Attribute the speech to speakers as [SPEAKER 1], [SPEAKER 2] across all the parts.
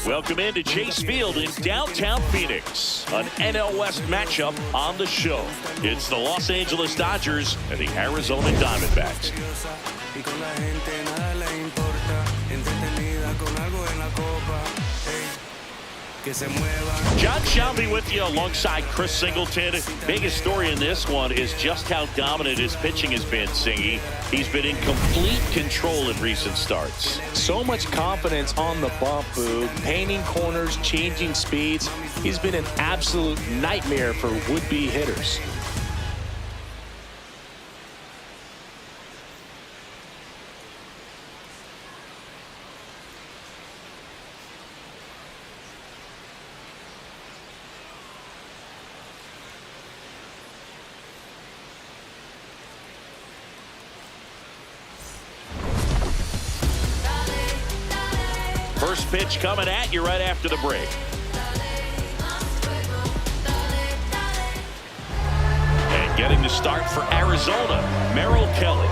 [SPEAKER 1] Welcome into Chase Field in downtown Phoenix. An NL West matchup on the show. It's the Los Angeles Dodgers and the Arizona Diamondbacks. John Shelby with you alongside Chris Singleton. Biggest story in this one is just how dominant his pitching has been, Singy. He's been in complete control in recent starts.
[SPEAKER 2] So much confidence on the bump, Boog. Painting corners, changing speeds. He's been an absolute nightmare for would-be hitters.
[SPEAKER 1] First pitch coming at you right after the break. And getting the start for Arizona, Merrill Kelly.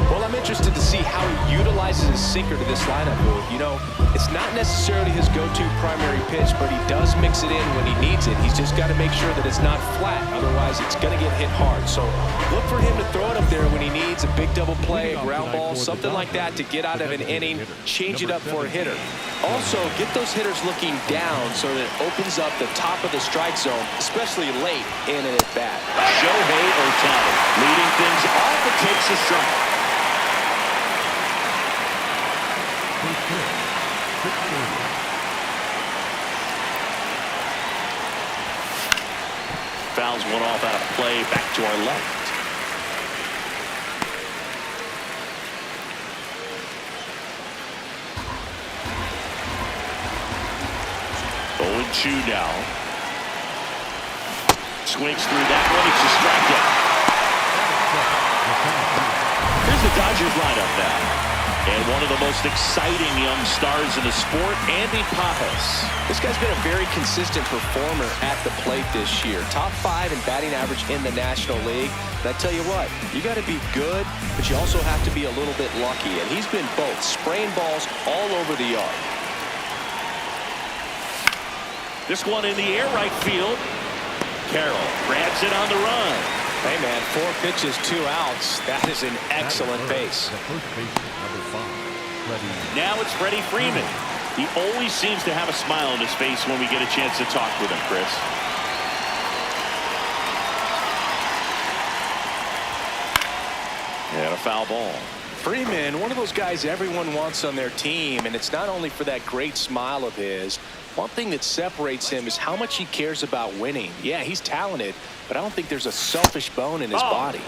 [SPEAKER 2] Well, I'm interested to see how he utilizes his sinker to this lineup, Boog. You know, it's not necessarily his go-to primary pitch, but he does mix it in when he needs it. He's just got to make sure that it's not flat. Otherwise, it's going to get hit hard. So look for him to throw it up there when he needs a big double play, a ground ball, something like that to get out of an inning, change it up for a hitter. Also, get those hitters looking down so that it opens up the top of the strike zone, especially late in an at-bat.
[SPEAKER 1] Shohei Ohtani leading things off and takes a strike. Fouls one off out of play, back to our left. 0-2 now. Swings through that one. It's a strikeout. Here's the Dodgers lineup now. And one of the most exciting young stars in the sport, Andy Pajas.
[SPEAKER 2] This guy's been a very consistent performer at the plate this year. Top 5 in batting average in the National League. And I tell you what, you got to be good, but you also have to be a little bit lucky. And he's been both, spraying balls all over the yard.
[SPEAKER 1] This one in the air, right field. Carroll grabs it on the run.
[SPEAKER 2] Hey, man, 4 pitches, 2 outs. That is an excellent base.
[SPEAKER 1] Now it's Freddie Freeman. He always seems to have a smile on his face when we get a chance to talk with him, Chris. And a foul ball.
[SPEAKER 2] Freeman, one of those guys everyone wants on their team, and it's not only for that great smile of his. One thing that separates him is how much he cares about winning. Yeah, he's talented, but I don't think there's a selfish bone in his body.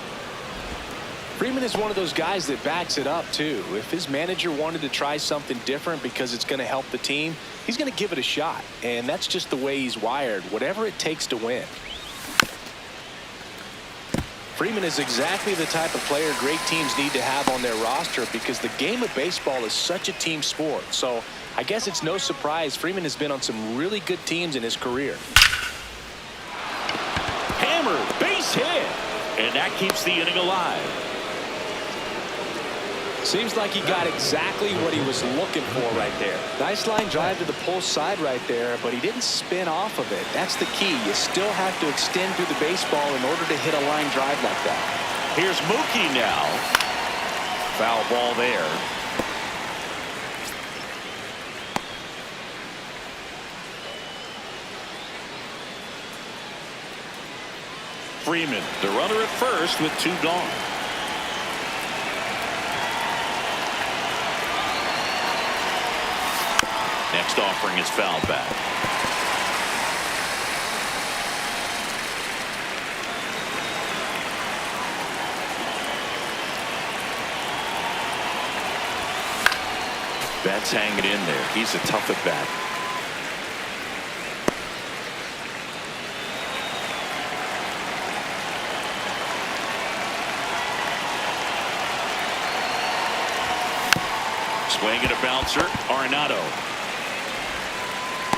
[SPEAKER 2] Freeman is one of those guys that backs it up, too. If his manager wanted to try something different because it's going to help the team, he's going to give it a shot. And that's just the way he's wired, whatever it takes to win. Freeman is exactly the type of player great teams need to have on their roster because the game of baseball is such a team sport. So I guess it's no surprise Freeman has been on some really good teams in his career.
[SPEAKER 1] Hammer, base hit. And that keeps the inning alive.
[SPEAKER 2] Seems like he got exactly what he was looking for right there. Nice line drive to the pull side right there, but he didn't spin off of it. That's the key. You still have to extend through the baseball in order to hit a line drive like that.
[SPEAKER 1] Here's Mookie now. Foul ball there. Freeman, the runner at first with 2 gone. Next offering is fouled back. Betts hanging in there. He's a tough at bat. Swing and a bouncer. Arenado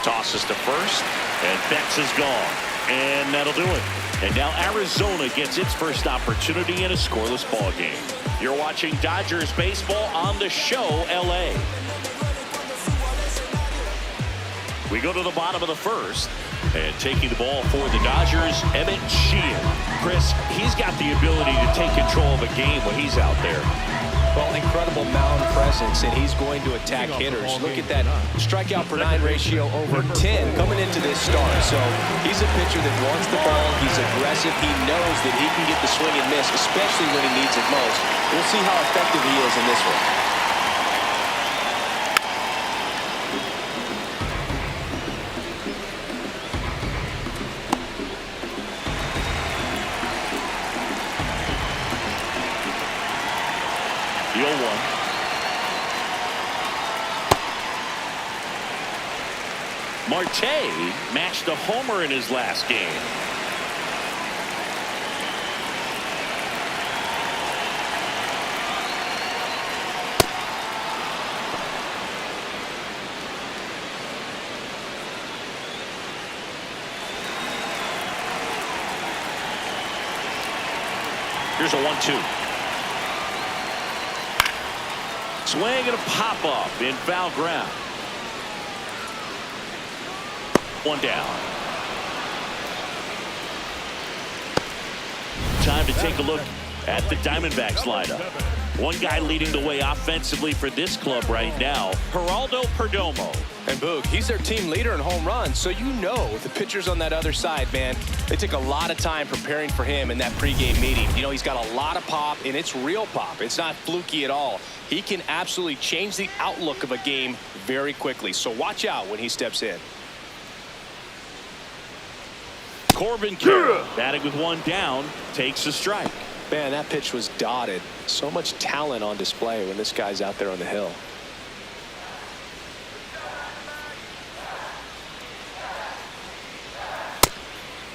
[SPEAKER 1] tosses to first, and Betts is gone, and that'll do it. And now Arizona gets its first opportunity in a scoreless ball game. You're watching Dodgers baseball on the show, LA. We go to the bottom of the first. And taking the ball for the Dodgers, Emmett Sheehan. Chris, he's got the ability to take control of a game when he's out there.
[SPEAKER 2] Well, incredible mound presence, and he's going to attack hitters. Look at that strikeout per 9 ratio over 10 coming into this start. So he's a pitcher that wants the ball. He's aggressive. He knows that he can get the swing and miss, especially when he needs it most. We'll see how effective he is in this one.
[SPEAKER 1] The 0-1. Marte matched a homer in his last game. Here's a 1-2. Swing and a pop-up in foul ground. One down. Time to take a look at the Diamondbacks lineup. One guy leading the way offensively for this club right now, Geraldo Perdomo.
[SPEAKER 2] And Boog, he's their team leader in home runs, so you know the pitchers on that other side, man, they took a lot of time preparing for him in that pregame meeting. You know, he's got a lot of pop, and it's real pop. It's not fluky at all. He can absolutely change the outlook of a game very quickly, so watch out when he steps in.
[SPEAKER 1] Corbin Carroll, batting with one down, takes a strike.
[SPEAKER 2] Man, that pitch was dotted. So much talent on display when this guy's out there on the hill.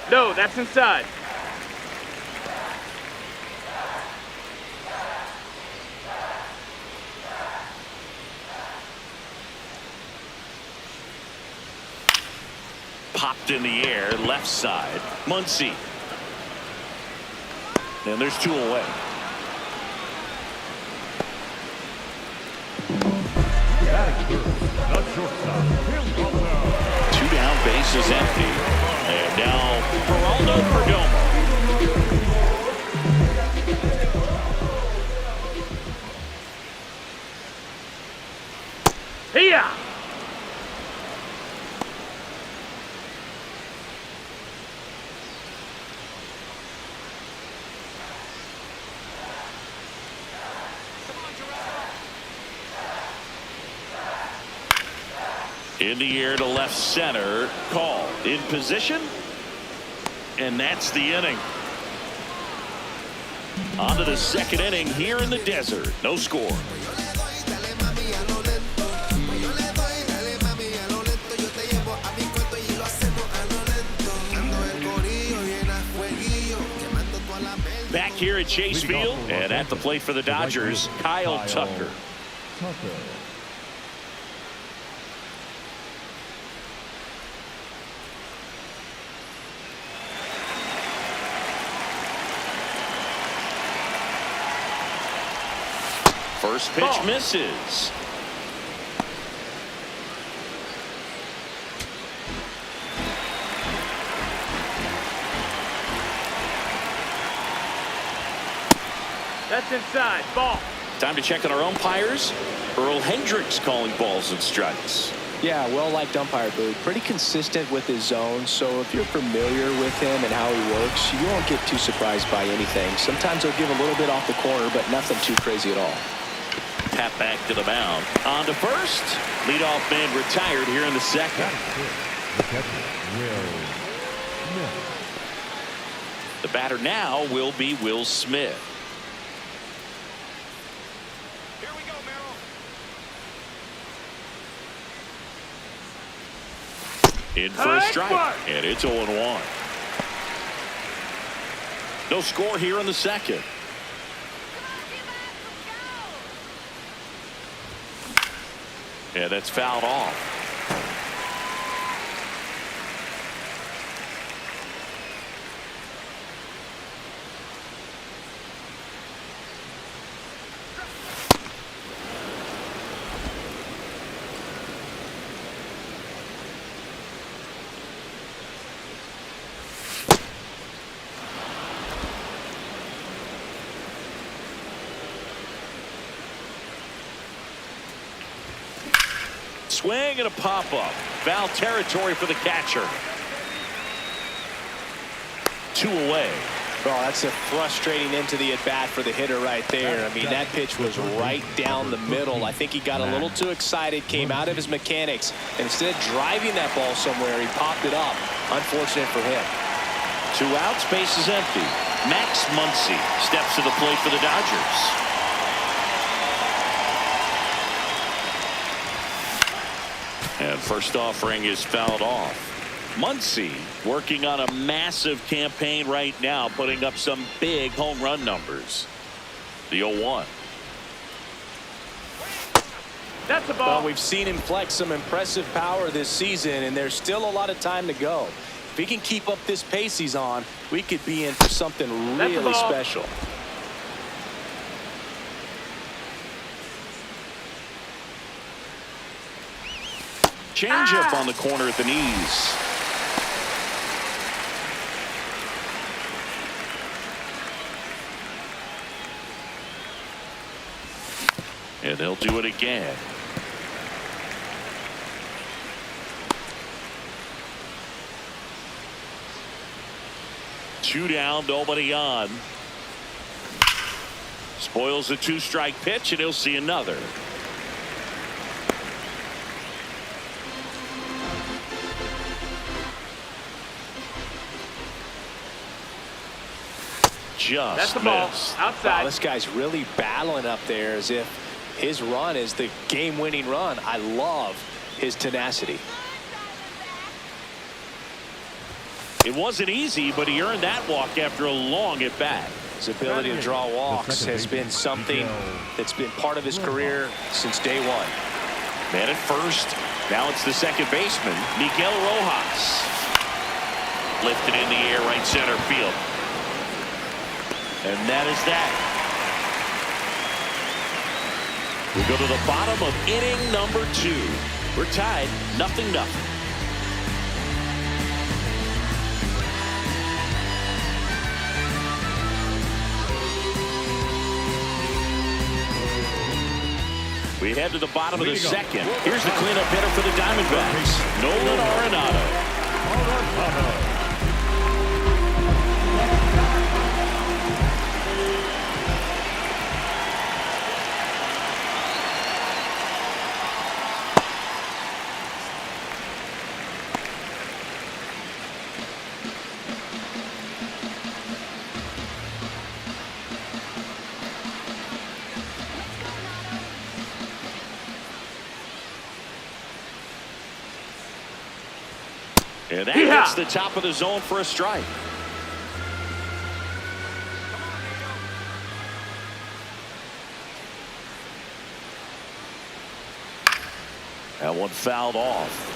[SPEAKER 3] No, that's inside.
[SPEAKER 1] Popped in the air, left side. Muncy. And there's two away. Two down, bases empty. And now Geraldo Perdomo.
[SPEAKER 3] Here.
[SPEAKER 1] In the air to left center. Call in position. And that's the inning. On to the second inning here in the desert. No score. Back here at Chase Field and at the plate for the Dodgers, Kyle Tucker. First pitch misses.
[SPEAKER 3] That's inside. Ball.
[SPEAKER 1] Time to check on our umpires. Earl Hendricks calling balls and strikes.
[SPEAKER 2] Yeah, well-liked umpire, Boog. Pretty consistent with his zone, so if you're familiar with him and how he works, you won't get too surprised by anything. Sometimes he'll give a little bit off the corner, but nothing too crazy at all.
[SPEAKER 1] Tap back to the mound. On to first. Leadoff man retired here in the second. The batter now will be Will Smith.
[SPEAKER 3] Here we go, Merrill.
[SPEAKER 1] In for a strike. And it's 0-1. No score here in the second. Yeah, that's fouled off. Swing and a pop-up. Foul territory for the catcher. 2 away.
[SPEAKER 2] Well, that's a frustrating end to the at-bat for the hitter right there. I mean, that pitch was right down the middle. I think he got a little too excited, came out of his mechanics, and instead of driving that ball somewhere, he popped it up. Unfortunate for him.
[SPEAKER 1] 2 outs, base is empty. Max Muncy steps to the plate for the Dodgers. And first offering is fouled off. Muncy working on a massive campaign right now, putting up some big home run numbers. The 0-1.
[SPEAKER 3] That's a ball.
[SPEAKER 2] Well, we've seen him flex some impressive power this season, and there's still a lot of time to go. If he can keep up this pace he's on, we could be in for something really special.
[SPEAKER 1] Changeup on the corner at the knees. And they'll do it again. Two down, nobody on. Spoils a 2-strike pitch, and he'll see another.
[SPEAKER 3] That's the
[SPEAKER 1] Just
[SPEAKER 3] ball.
[SPEAKER 1] missed.
[SPEAKER 3] Outside.
[SPEAKER 2] Wow, this guy's really battling up there as if his run is the game-winning run. I love his tenacity.
[SPEAKER 1] It wasn't easy, but he earned that walk after a long at-bat.
[SPEAKER 2] His ability to draw walks has been something that's been part of his career since day one.
[SPEAKER 1] Man at first. Now it's the second baseman, Miguel Rojas. Lifted in the air, right center field. And that is that. We go to the bottom of inning number 2. We're tied 0-0. We head to the bottom of the second. Here's the cleanup hitter for the Diamondbacks, Nolan Arenado. And that hits the top of the zone for a strike. That one fouled off.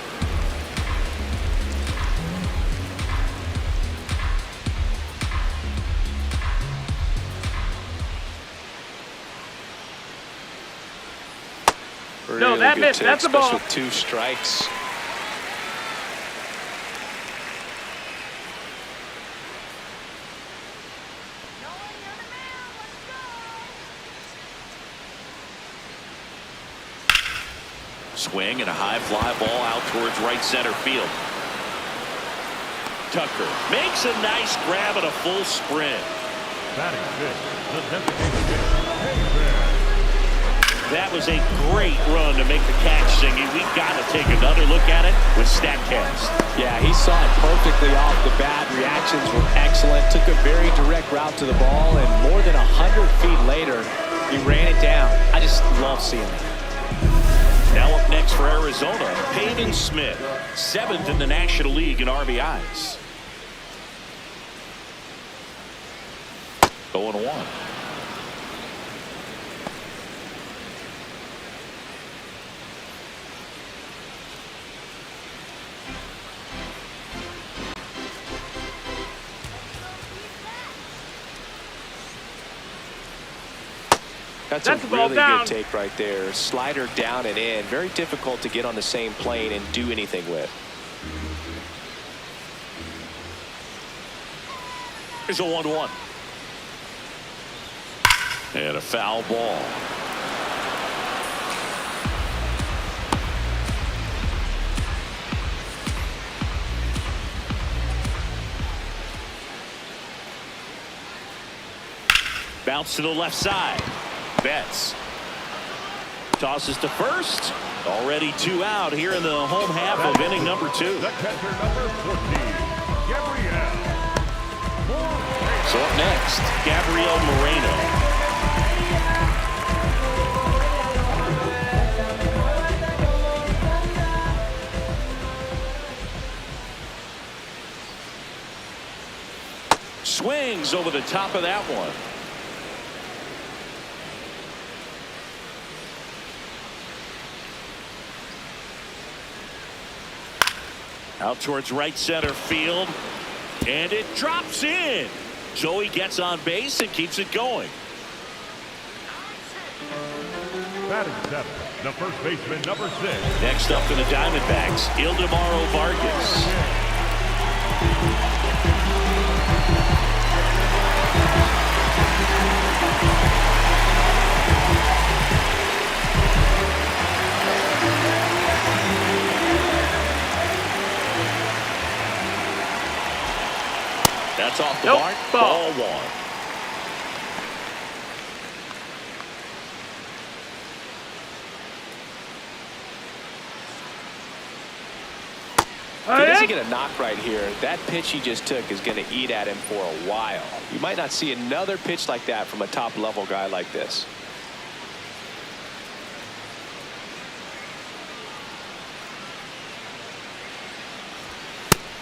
[SPEAKER 3] No, that
[SPEAKER 2] good
[SPEAKER 3] missed.
[SPEAKER 2] take,
[SPEAKER 3] That's a ball.
[SPEAKER 2] with 2 strikes.
[SPEAKER 1] Swing and a high fly ball out towards right center field. Tucker makes a nice grab and a full sprint. That was a great run to make the catch, Singy. We got to take another look at it with StatCast.
[SPEAKER 2] Yeah, he saw it perfectly off the bat. Reactions were excellent. Took a very direct route to the ball, and more than 100 feet later, he ran it down. I just love seeing it.
[SPEAKER 1] Now up next for Arizona, Peyton Smith, 7th in the National League in RBIs. 0-1.
[SPEAKER 2] That's a really good take right there. Slider down and in. Very difficult to get on the same plane and do anything with.
[SPEAKER 1] Here's a 1-1. And a foul ball. Bounce to the left side. Betts tosses to first. Already 2 out here in the home half of inning number 2.
[SPEAKER 4] The catcher, number 14, Gabriel.
[SPEAKER 1] So up next, Gabriel Moreno. Swings over the top of that one. Out towards right center field. And it drops in. So he gets on base and keeps it going.
[SPEAKER 4] Batting 7, the first baseman, number 6.
[SPEAKER 1] Next up for the Diamondbacks, Ildemaro Vargas. That's off the mark. Ball 1.
[SPEAKER 2] If he doesn't get a knock right here, that pitch he just took is going to eat at him for a while. You might not see another pitch like that from a top-level guy like this.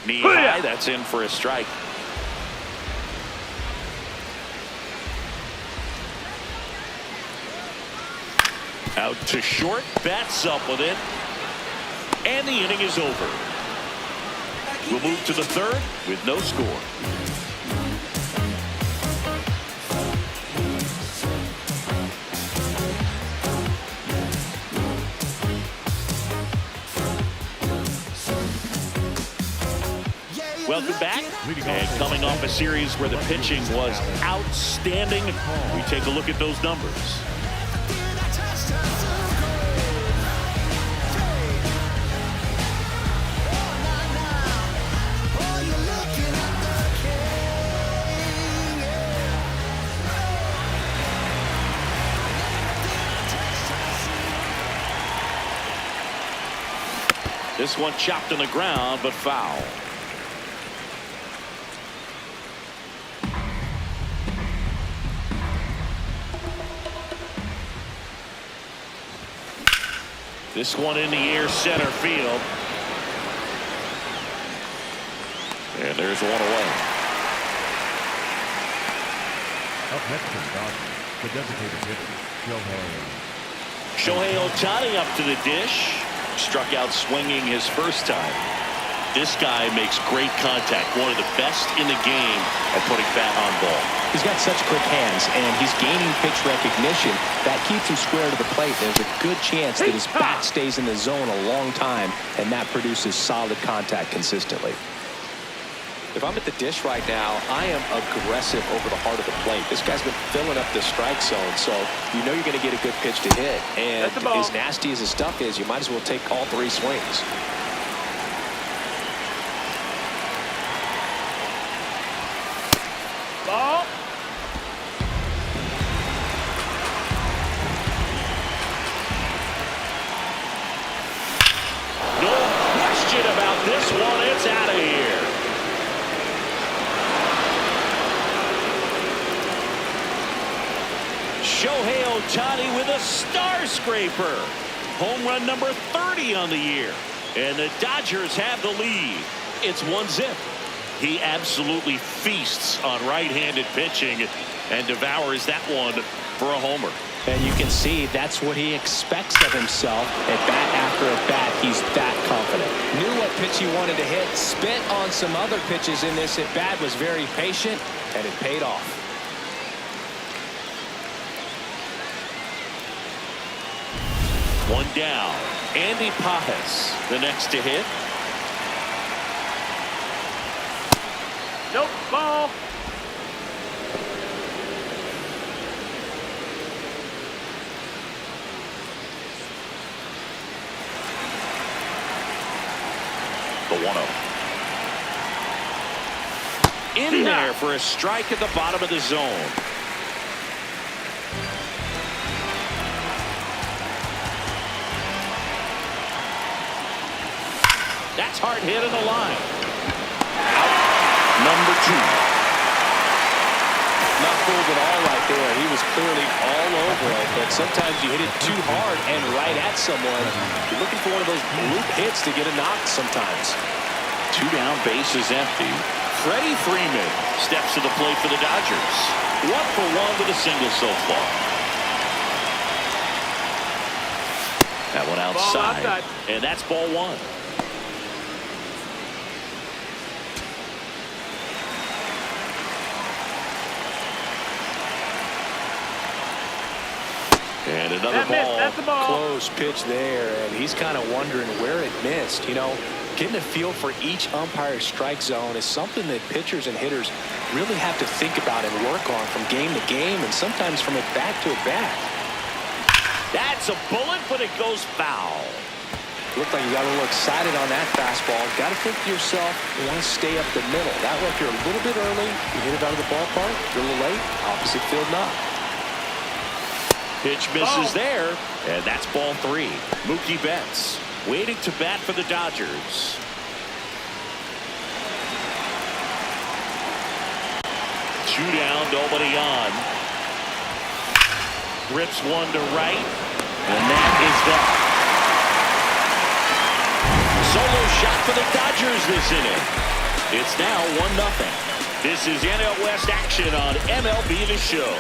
[SPEAKER 1] Knee high, that's in for a strike. Out to short, bats up with it. And the inning is over. We'll move to the 3rd with no score. Welcome back. And coming off a series where the pitching was outstanding, we take a look at those numbers. This one chopped on the ground, but foul. This one in the air, center field. And there's one away.
[SPEAKER 4] Up next from Dodgers, the designated hitter,
[SPEAKER 1] Shohei Ohtani up to the dish. Struck out swinging his first time. This guy makes great contact. One of the best in the game at putting bat on ball.
[SPEAKER 2] He's got such quick hands, and he's gaining pitch recognition. That keeps him square to the plate. There's a good chance that his bat stays in the zone a long time, and that produces solid contact consistently. If I'm at the dish right now, I am aggressive over the heart of the plate. This guy's been filling up the strike zone, so you know you're going to get a good pitch to hit. And as nasty as his stuff is, you might as well take all 3 swings.
[SPEAKER 3] Ball.
[SPEAKER 1] No question about this one. It's out of here. Shohei Ohtani with a star scraper. Home run number 30 on the year. And the Dodgers have the lead. It's 1-0. He absolutely feasts on right-handed pitching and devours that one for a homer.
[SPEAKER 2] And you can see that's what he expects of himself. At bat after at bat, he's that confident. Knew what pitch he wanted to hit. Spit on some other pitches in this at bat. Was very patient, and it paid off.
[SPEAKER 1] One down. Andy Pajas, the next to hit.
[SPEAKER 3] Nope. Ball.
[SPEAKER 1] The 1-0. In there for a strike at the bottom of the zone. That's hard hit in the line. Out. Number 2.
[SPEAKER 2] Not fooled at all right there. He was clearly all over it, but sometimes you hit it too hard and right at someone. You're looking for one of those bloop hits to get a knock sometimes.
[SPEAKER 1] 2 down, base is empty. Freddie Freeman steps to the plate for the Dodgers. 1 for 1 with a single so far. That one outside. And that's ball 1. And another ball.
[SPEAKER 3] That's the ball.
[SPEAKER 2] Close pitch there, and he's kind of wondering where it missed. You know, getting a feel for each umpire's strike zone is something that pitchers and hitters really have to think about and work on from game to game, and sometimes from at bat to at bat.
[SPEAKER 1] That's a bullet, but it goes foul.
[SPEAKER 2] Looked like you got a little excited on that fastball. Got to think to yourself, you want to stay up the middle. That way, if you're a little bit early, you hit it out of the ballpark. If you're a little late, opposite field knock.
[SPEAKER 1] Pitch misses there, and that's ball 3. Mookie Betts waiting to bat for the Dodgers. Two down, nobody on. Rips one to right, and that is that. Solo shot for the Dodgers this inning. It's now 1-0. This is NL West action on MLB The Show.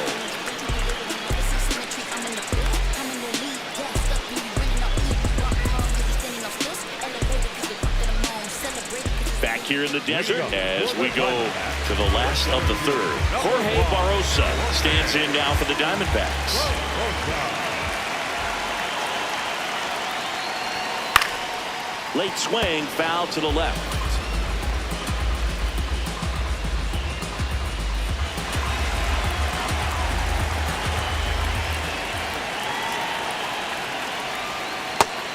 [SPEAKER 1] Back here in the desert as we go to the last of the 3rd. Jorge Barrosa stands in now for the Diamondbacks. Late swing, foul to the left.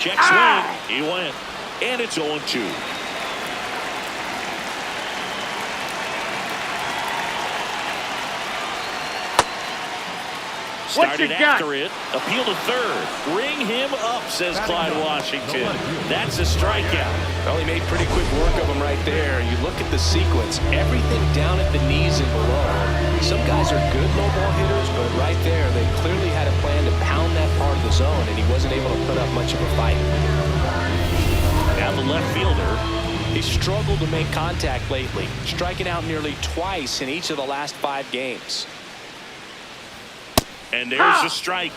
[SPEAKER 1] Check swing, he went, and it's 0-2. Started after it. Appeal to 3rd. Bring him up, says Clyde Washington. That's a strikeout.
[SPEAKER 2] Well, he made pretty quick work of him right there. You look at the sequence. Everything down at the knees and below. Some guys are good low ball hitters, but right there, they clearly had a plan to pound that part of the zone, and he wasn't able to put up much of a fight.
[SPEAKER 1] Now the left fielder.
[SPEAKER 2] He struggled to make contact lately, striking out nearly twice in each of the last 5 games.
[SPEAKER 1] And there's a strike.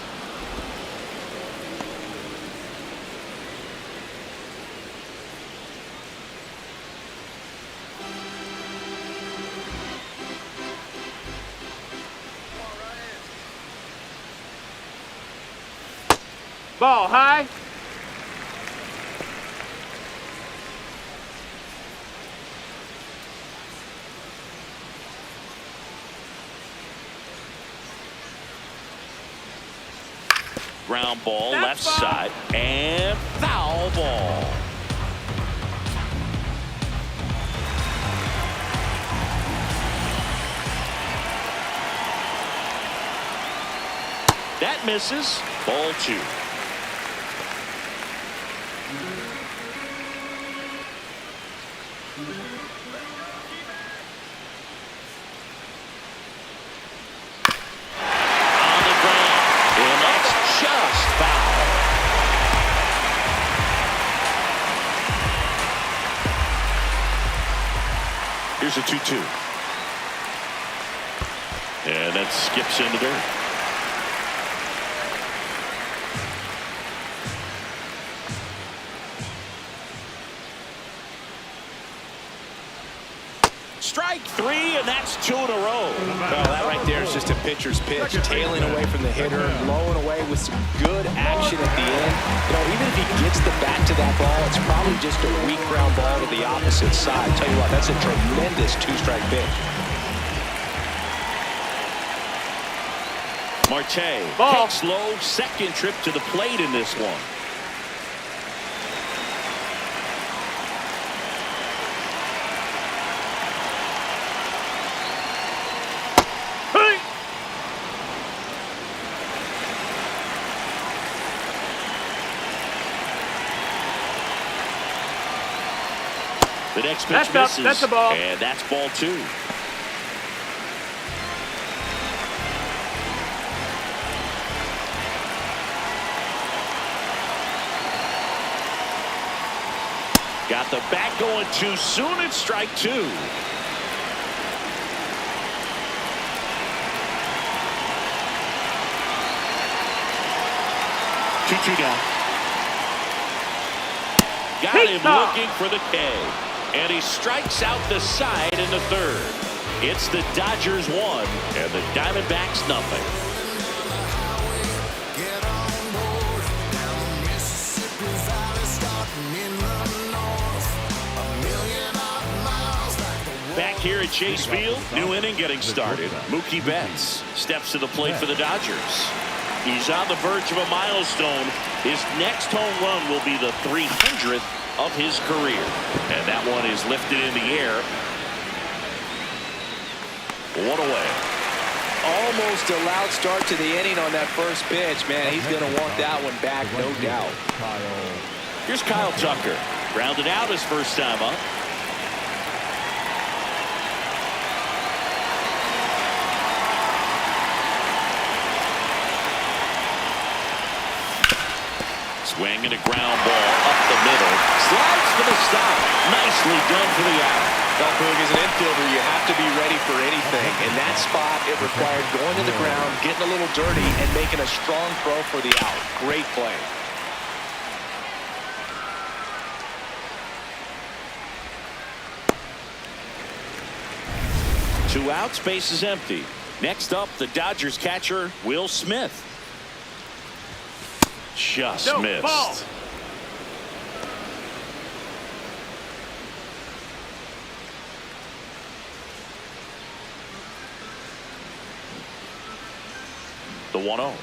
[SPEAKER 3] Ball high.
[SPEAKER 1] Ground ball, left side, and foul ball. That misses. Ball 2. Here's a 2-2. And that skips into dirt. Strike 3, and that's 2 in a row.
[SPEAKER 2] Well, that right there is just a pitcher's pitch, tailing away from the hitter, blowing away with some good action at the end. You know, even if he gets the bat to that ball, it's probably just a weak ground ball to the opposite side. Tell you what, that's a tremendous 2-strike pitch.
[SPEAKER 1] Marte takes low, second trip to the plate in this one. The next pitch
[SPEAKER 3] That's up.
[SPEAKER 1] misses.
[SPEAKER 3] That's a ball.
[SPEAKER 1] And that's ball 2. Got the bat going too soon. It's strike 2. 2-2 down. Got him looking for the K. And he strikes out the side in the 3rd. It's the Dodgers 1 and the Diamondbacks nothing. Back here at Chase Field, new inning getting started. Mookie Betts steps to the plate for the Dodgers. He's on the verge of a milestone. His next home run will be the 300th of his career. And that one is lifted in the air. 1 away.
[SPEAKER 2] Almost a loud start to the inning on that first pitch. Man, he's going to want that one back, no doubt.
[SPEAKER 1] Here's Kyle Tucker. Grounded out his first time up. Swing and a ground ball up the middle. Slides for the stop. Nicely done for the out.
[SPEAKER 2] Well, Boog, as an infielder, you have to be ready for anything. In that spot, it required going to the ground, getting a little dirty, and making a strong throw for the out. Great play.
[SPEAKER 1] Two outs, base is empty. Next up, the Dodgers catcher, Will Smith. Just missed.
[SPEAKER 3] Ball.
[SPEAKER 1] The 1-0.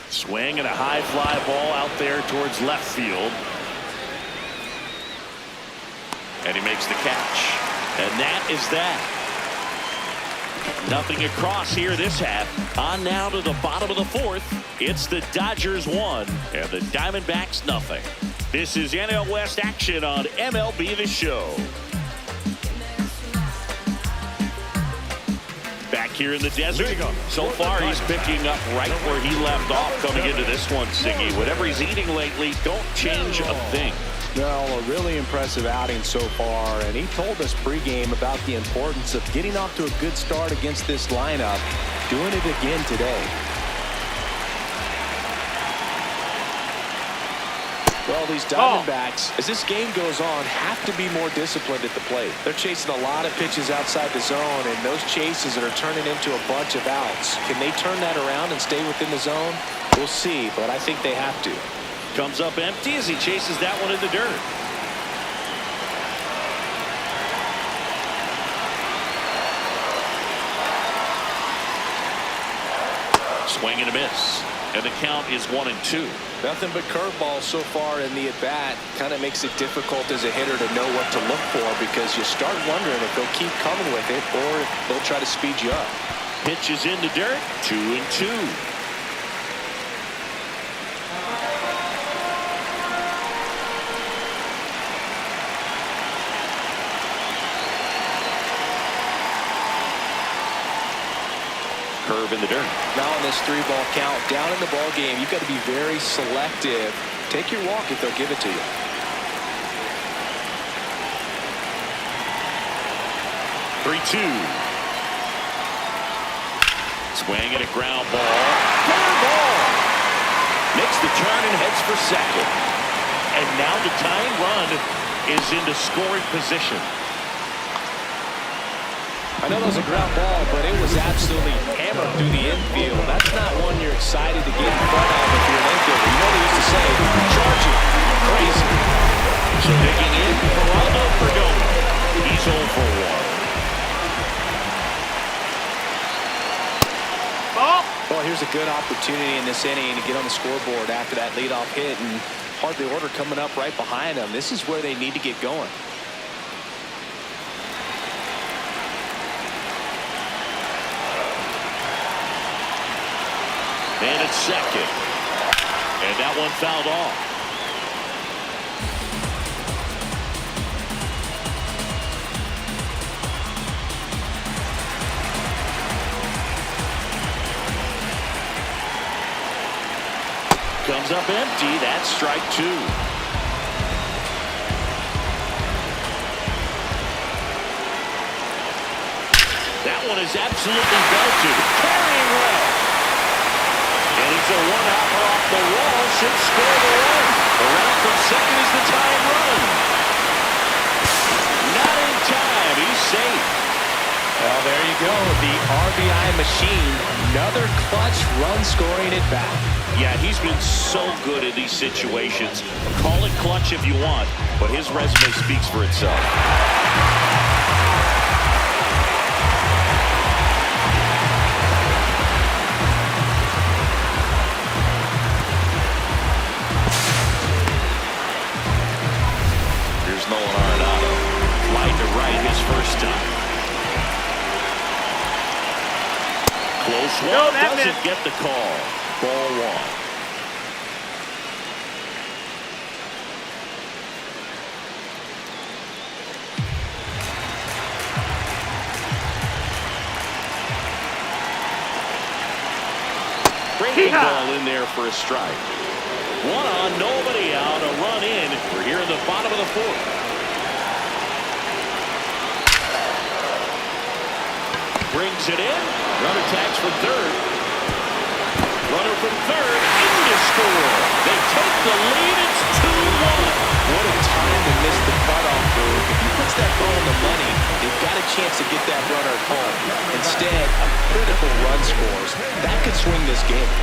[SPEAKER 1] Swing and a high fly ball out there towards left field. And he makes the catch. And that is that. Nothing across here this half. On now to the bottom of the 4th. It's the Dodgers 1 and the Diamondbacks nothing. This is NL West action on MLB The Show. Back here in the desert. So far he's picking up right where he left off coming into this one, Siggy. Whatever he's eating lately, don't change a thing.
[SPEAKER 2] Well, a really impressive outing so far, and he told us pregame about the importance of getting off to a good start against this lineup. Doing it again today. Well, these Diamondbacks, as this game goes on, have to be more disciplined at the plate. They're chasing a lot of pitches outside the zone, and those chases that are turning into a bunch of outs. Can they turn that around and stay within the zone? We'll see, but I think they have to.
[SPEAKER 1] Comes up empty as he chases that one in the dirt. Swing and a miss. And the count is 1-2.
[SPEAKER 2] Nothing but curveballs so far in the at-bat. Kind of makes it difficult as a hitter to know what to look for because you start wondering if they'll keep coming with it or if they'll try to speed you up.
[SPEAKER 1] Pitch is in the dirt. 2-2. Curve in the dirt.
[SPEAKER 2] Now on this 3-ball count, down in the ball game, you've got to be very selective. Take your walk if they'll give it to you.
[SPEAKER 1] Three-2. Swing and a ground ball. Ground ball. Makes the turn and heads for second. And now the tying run is into scoring position.
[SPEAKER 2] I know that was a ground ball, but it was absolutely hammered through the infield. That's not one you're excited to get in front of if you're an infielder. You know they used to say, charging, crazy.
[SPEAKER 1] So digging in, Geraldo Perdomo. He's 0 for 1.
[SPEAKER 3] Ball.
[SPEAKER 2] Well, here's a good opportunity in this inning to get on the scoreboard after that leadoff hit, and hardly order coming up right behind them. This is where they need to get going.
[SPEAKER 1] And it's second. And that one fouled off. Comes up empty. That's strike two. That one is absolutely belted. Carrying well. And it's a one-hopper off the wall. Should score the run. Around from second is the tying run. Not in time. He's safe.
[SPEAKER 2] Well, there you go. The RBI machine. Another clutch run scoring at bat.
[SPEAKER 1] Yeah, he's been so good in these situations. Call it clutch if you want, but his resume speaks for itself. Here's Nolan Arenado. Line to right his first time. Close one. Doesn't get the call. Ball one. Breaking ball in there for a strike. One on, nobody out, a run in. We're here in the bottom of the fourth. Brings it in. Runner tags for third. Runner from third, in to score. They take the lead. It's 2-1.
[SPEAKER 2] What a time to miss the cutoff move. If he puts that ball in the money, they've got a chance to get that runner home. Instead, a critical run scores. That could swing this game.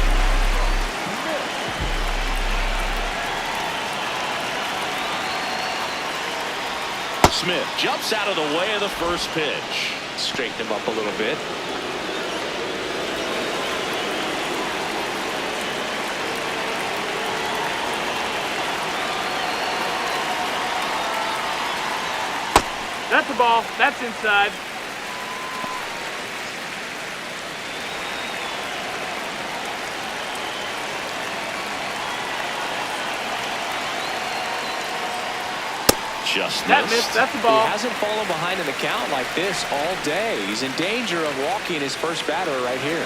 [SPEAKER 1] Smith jumps out of the way of the first pitch.
[SPEAKER 2] Straighten him up a little bit.
[SPEAKER 3] That's a ball. That's inside.
[SPEAKER 1] Just
[SPEAKER 3] That
[SPEAKER 1] missed.
[SPEAKER 3] missed. That's a ball.
[SPEAKER 2] He hasn't fallen behind in the count like this all day. He's in danger of walking his first batter right here.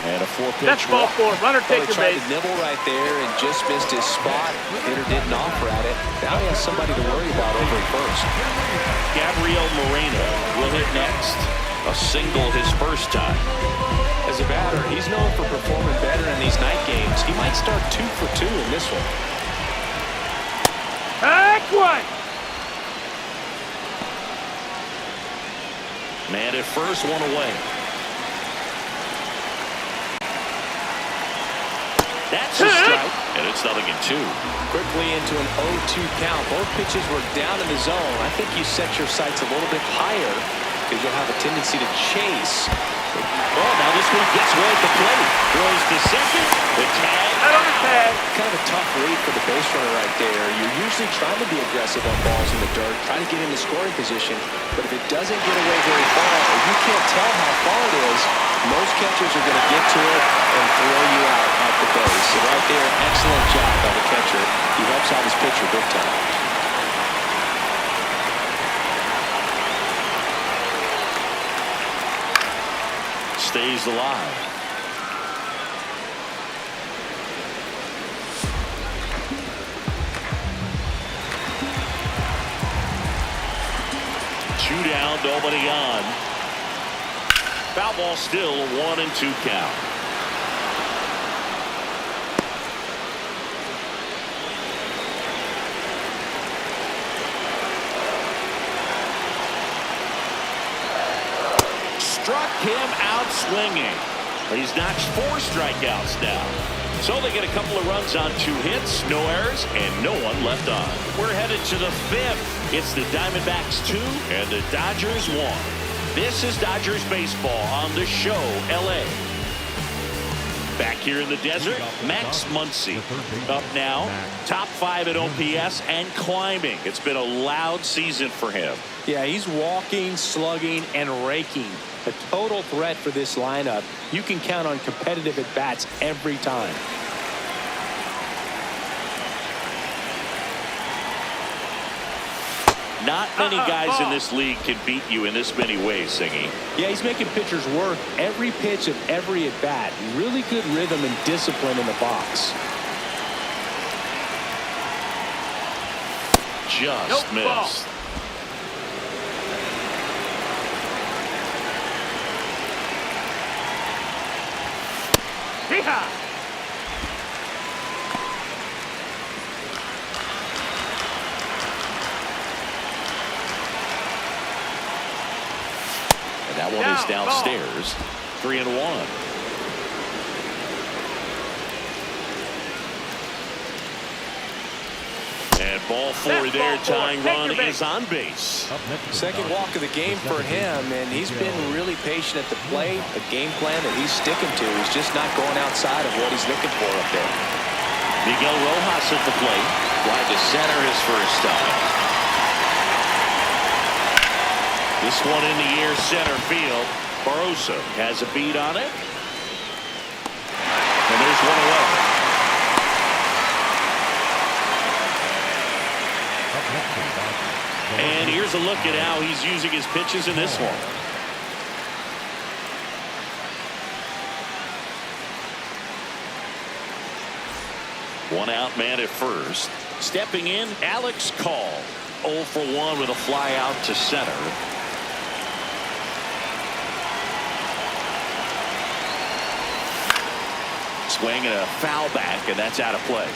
[SPEAKER 1] And a four-pitch.
[SPEAKER 3] That's ball four. Runner take
[SPEAKER 2] He
[SPEAKER 3] the
[SPEAKER 2] tried
[SPEAKER 3] base.
[SPEAKER 2] to nibble right there and just missed his spot. Hitter didn't offer at it. Now he has somebody to worry about over at first.
[SPEAKER 1] Gabriel Moreno will hit next. A single his first time.
[SPEAKER 2] As a batter, he's known for performing better in these night games. He might start 2 for 2 in this one.
[SPEAKER 3] Back one.
[SPEAKER 1] Man at first, one away. That's a strike, and it's 0-2.
[SPEAKER 2] Quickly into an 0-2 count. Both pitches were down in the zone. I think you set your sights a little bit higher because you'll have a tendency to chase.
[SPEAKER 1] Oh, now this one gets way at the plate. Throws to second. The tag.
[SPEAKER 3] Out on the tag.
[SPEAKER 2] Kind of a tough read for the base runner right there. You're usually trying to be aggressive on balls in the dirt, trying to get in the scoring position. But if it doesn't get away very far, or you can't tell how far it is, most catchers are going to get to it and throw you out at the base. So right there, excellent job by the catcher. He helps out his pitcher big time.
[SPEAKER 1] Stays alive. Two down, nobody on. Foul ball still, a 1-2 count. Struck him out swinging. He's notched 4 strikeouts now. So they get a couple of runs on 2 hits, no errors, and no one left on. We're headed to the 5th. It's the Diamondbacks 2 and the Dodgers 1. This is Dodgers baseball on the show, LA. Back here in the desert, Max Muncy up now, top 5 at OPS and climbing. It's been a loud season for him.
[SPEAKER 2] Yeah, he's walking, slugging, and raking. A total threat for this lineup. You can count on competitive at-bats every time.
[SPEAKER 1] Not many guys in this league can beat you in this many ways, Singy.
[SPEAKER 2] Yeah, he's making pitchers work every pitch of every at-bat. Really good rhythm and discipline in the box.
[SPEAKER 1] Just missed.
[SPEAKER 3] Yeehaw!
[SPEAKER 1] And that one is downstairs. 3-1. And ball four there. Tying run is on base.
[SPEAKER 2] Second walk of the game for him, and he's been really patient at the plate. The game plan that he's sticking to is just not going outside of what he's looking for up there.
[SPEAKER 1] Miguel Rojas at the plate. Fly to center his first time. This one in the air, center field. Barroso has a beat on it. And there's one away. And here's a look at how he's using his pitches in this one. One out man at first. Stepping in, Alex Call. 0 for 1 with a fly out to center. Swing and a foul back, and that's out of play.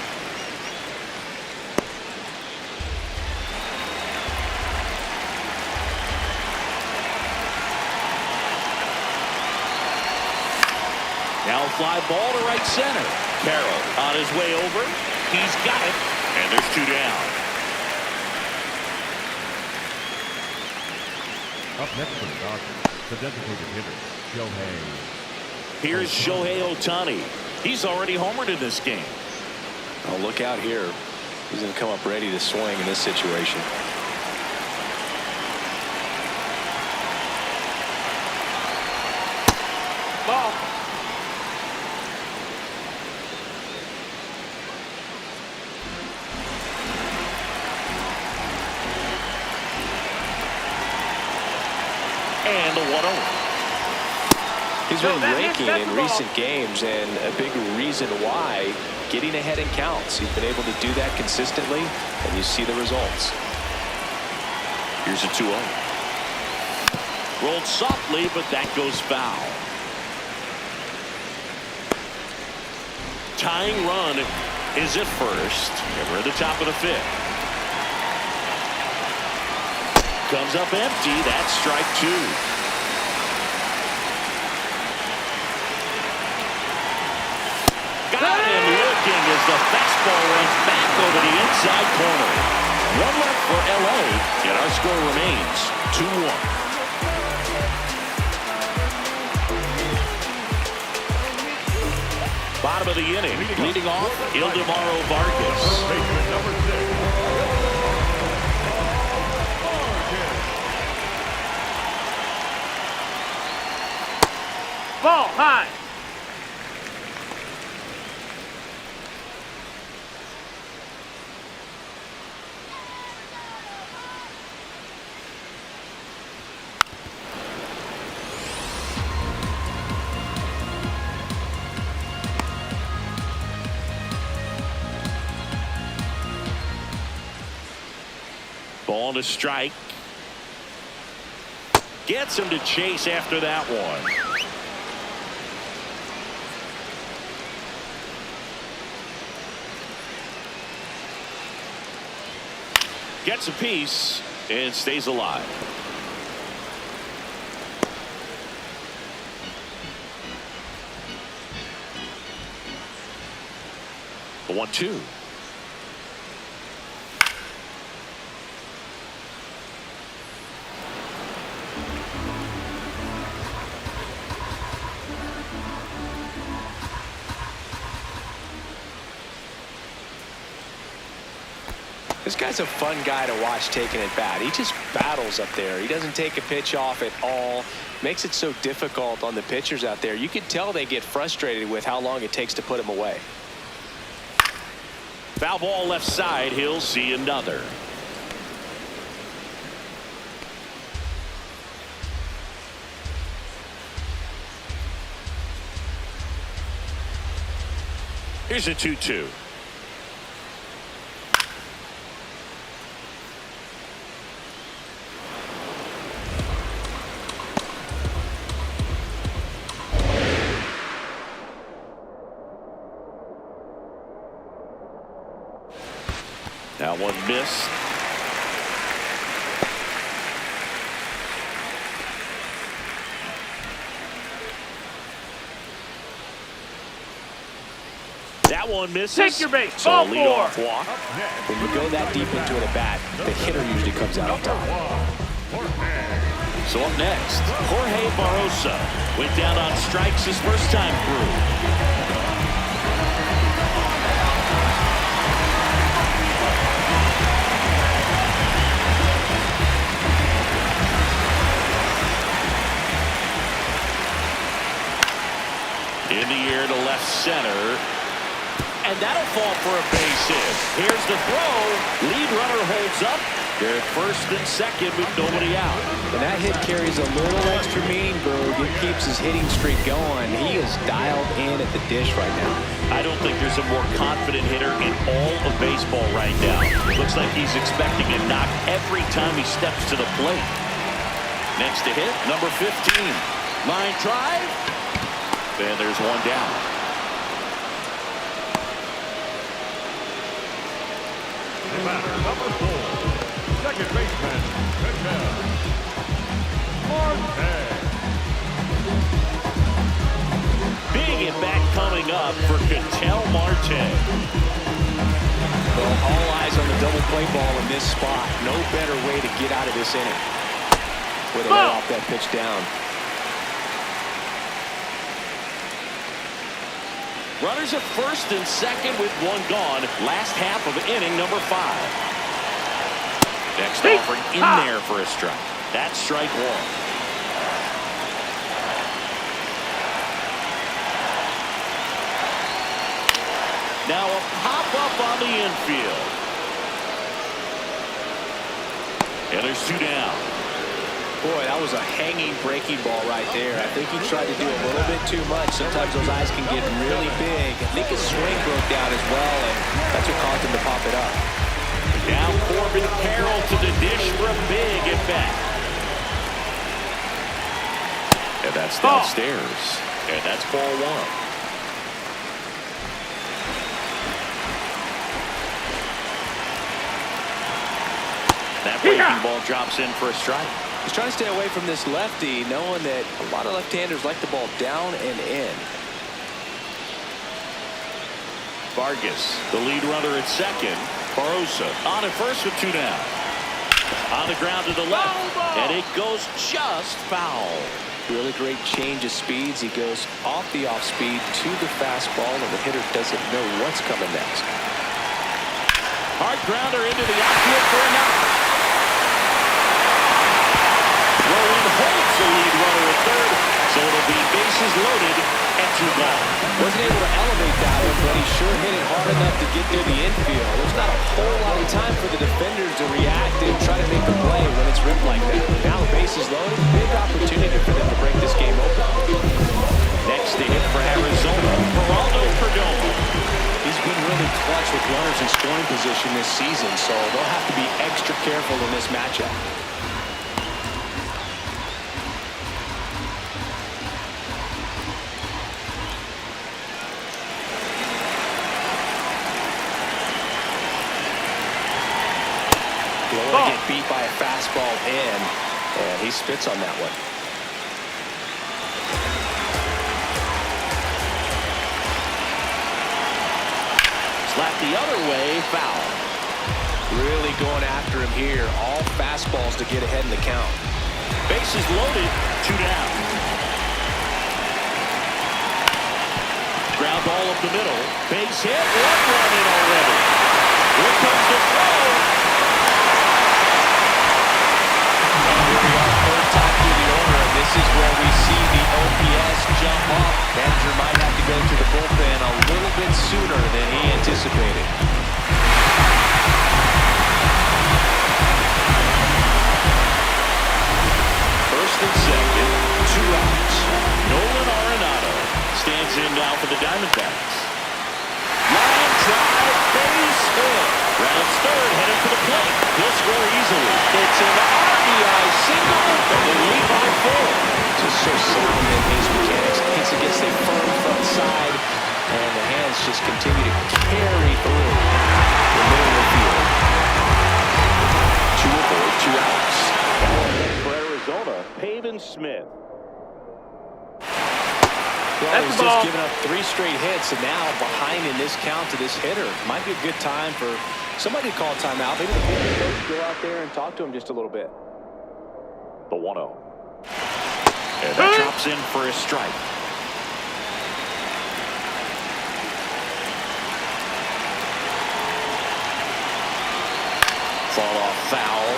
[SPEAKER 1] Now fly ball to right center. Carroll on his way over. He's got it. And there's 2 down.
[SPEAKER 4] Up next for the Dodgers, the designated hitter, Shohei.
[SPEAKER 1] Here's Shohei Ohtani. He's already homered in this game.
[SPEAKER 2] Oh, look out here. He's going to come up ready to swing in this situation.
[SPEAKER 3] Ball.
[SPEAKER 1] And the 1-0.
[SPEAKER 2] He's been raking in recent games, and a big reason why, getting ahead in counts. He's been able to do that consistently, and you see the results.
[SPEAKER 1] Here's a 2-0. Rolled softly, but that goes foul. Tying run is at first, and we're at the top of the 5th. Comes up empty. That's strike 2. Got him looking as the fastball runs back over the inside corner. 1 left for LA, and our score remains 2-1. Bottom of the inning, leading off Ildemaro Vargas.
[SPEAKER 3] Ball high.
[SPEAKER 1] Ball to strike. Gets him to chase after that one. Gets a piece and stays alive. The 1-2.
[SPEAKER 2] This guy's a fun guy to watch taking at bat. He just battles up there. He doesn't take a pitch off at all. Makes it so difficult on the pitchers out there. You can tell they get frustrated with how long it takes to put him away.
[SPEAKER 1] Foul ball left side. He'll see another. Here's a 2-2. That one missed. That one misses.
[SPEAKER 3] Take your base.
[SPEAKER 1] So
[SPEAKER 3] Ball
[SPEAKER 1] leadoff
[SPEAKER 3] four.
[SPEAKER 1] walk.
[SPEAKER 2] When you go that deep into an at-bat, the hitter usually comes out on top.
[SPEAKER 1] So up next, Jorge Barrosa went down on strikes his first time through. In the air to left center. And that'll fall for a base hit. Here's the throw. Lead runner holds up. They're at first and second with nobody out.
[SPEAKER 2] When that hit carries a little extra meaning, Berg, it keeps his hitting streak going. He is dialed in at the dish right now.
[SPEAKER 1] I don't think there's a more confident hitter in all of baseball right now. Looks like he's expecting a knock every time he steps to the plate. Next to hit, number 15. Line drive. And there's one down.
[SPEAKER 4] The batter, number 4, second baseman, Marte.
[SPEAKER 1] Big at bat coming up for Ketel Marte.
[SPEAKER 2] Well, all eyes on the double play ball in this spot. No better way to get out of this inning. Way to let off that pitch down.
[SPEAKER 1] Runners at first and second with one gone. Last half of inning number 5. Next offering in there for a strike. That's strike one. Now a pop-up on the infield. And there's 2 down.
[SPEAKER 2] Boy, that was a hanging breaking ball right there. I think he tried to do a little bit too much. Sometimes those eyes can get really big. I think his swing broke down as well, and that's what caused him to pop it up.
[SPEAKER 1] Now Corbin Carroll to the dish for a big at bat. And that's downstairs. And that's ball 1. That breaking ball drops in for a strike.
[SPEAKER 2] He's trying to stay away from this lefty, knowing that a lot of left-handers like the ball down and in.
[SPEAKER 1] Vargas, the lead runner at second. Barrosa on at first with 2 down. On the ground to the left. And it goes just foul.
[SPEAKER 2] Really great change of speeds. He goes off the off-speed to the fastball, and the hitter doesn't know what's coming next.
[SPEAKER 1] Hard grounder into the outfield for a knock. Rowan holds the lead runner at third, so it'll be bases loaded and 2 gone.
[SPEAKER 2] Wasn't able to elevate that one, but he sure hit it hard enough to get through the infield. There's not a whole lot of time for the defenders to react and try to make the play when it's ripped like that. Now the bases loaded, big opportunity for them to break this game open.
[SPEAKER 1] Next to hit for Arizona, Geraldo Perdomo.
[SPEAKER 2] He's been really clutch with runners in scoring position this season, so they'll have to be extra careful in this matchup. He'll only get beat by a fastball in, and he spits on that one.
[SPEAKER 1] Slap the other way, foul.
[SPEAKER 2] Really going after him here. All fastballs to get ahead in the count.
[SPEAKER 1] Bases loaded, 2 down. Ground ball up the middle. Base hit, 1 run in already. Here comes the throw.
[SPEAKER 2] And here we are, third time through the order, and this is where we see the OPS jump up. Manager might have to go to the bullpen a little bit sooner than he anticipated.
[SPEAKER 1] First and second, 2 outs. Nolan Arenado stands in now for the Diamondbacks. side, base hit. Rounds third, headed for the plate. He'll score easily.
[SPEAKER 2] It's an RBI single, and they lead by 4. Just so sound in his mechanics. Hits against a firm front side, and the hands just continue to carry through the middle of the field. To avoid 2 outs.
[SPEAKER 1] For Arizona, Pavin Smith.
[SPEAKER 2] Well,
[SPEAKER 3] That's
[SPEAKER 2] he's
[SPEAKER 3] the
[SPEAKER 2] just
[SPEAKER 3] ball.
[SPEAKER 2] given up 3 straight hits, and now behind in this count to this hitter. Might be a good time for somebody to call a timeout. Maybe the pitching coach go out there and talk to him just a little bit.
[SPEAKER 1] The 1-0. And that drops in for a strike. Fall off foul.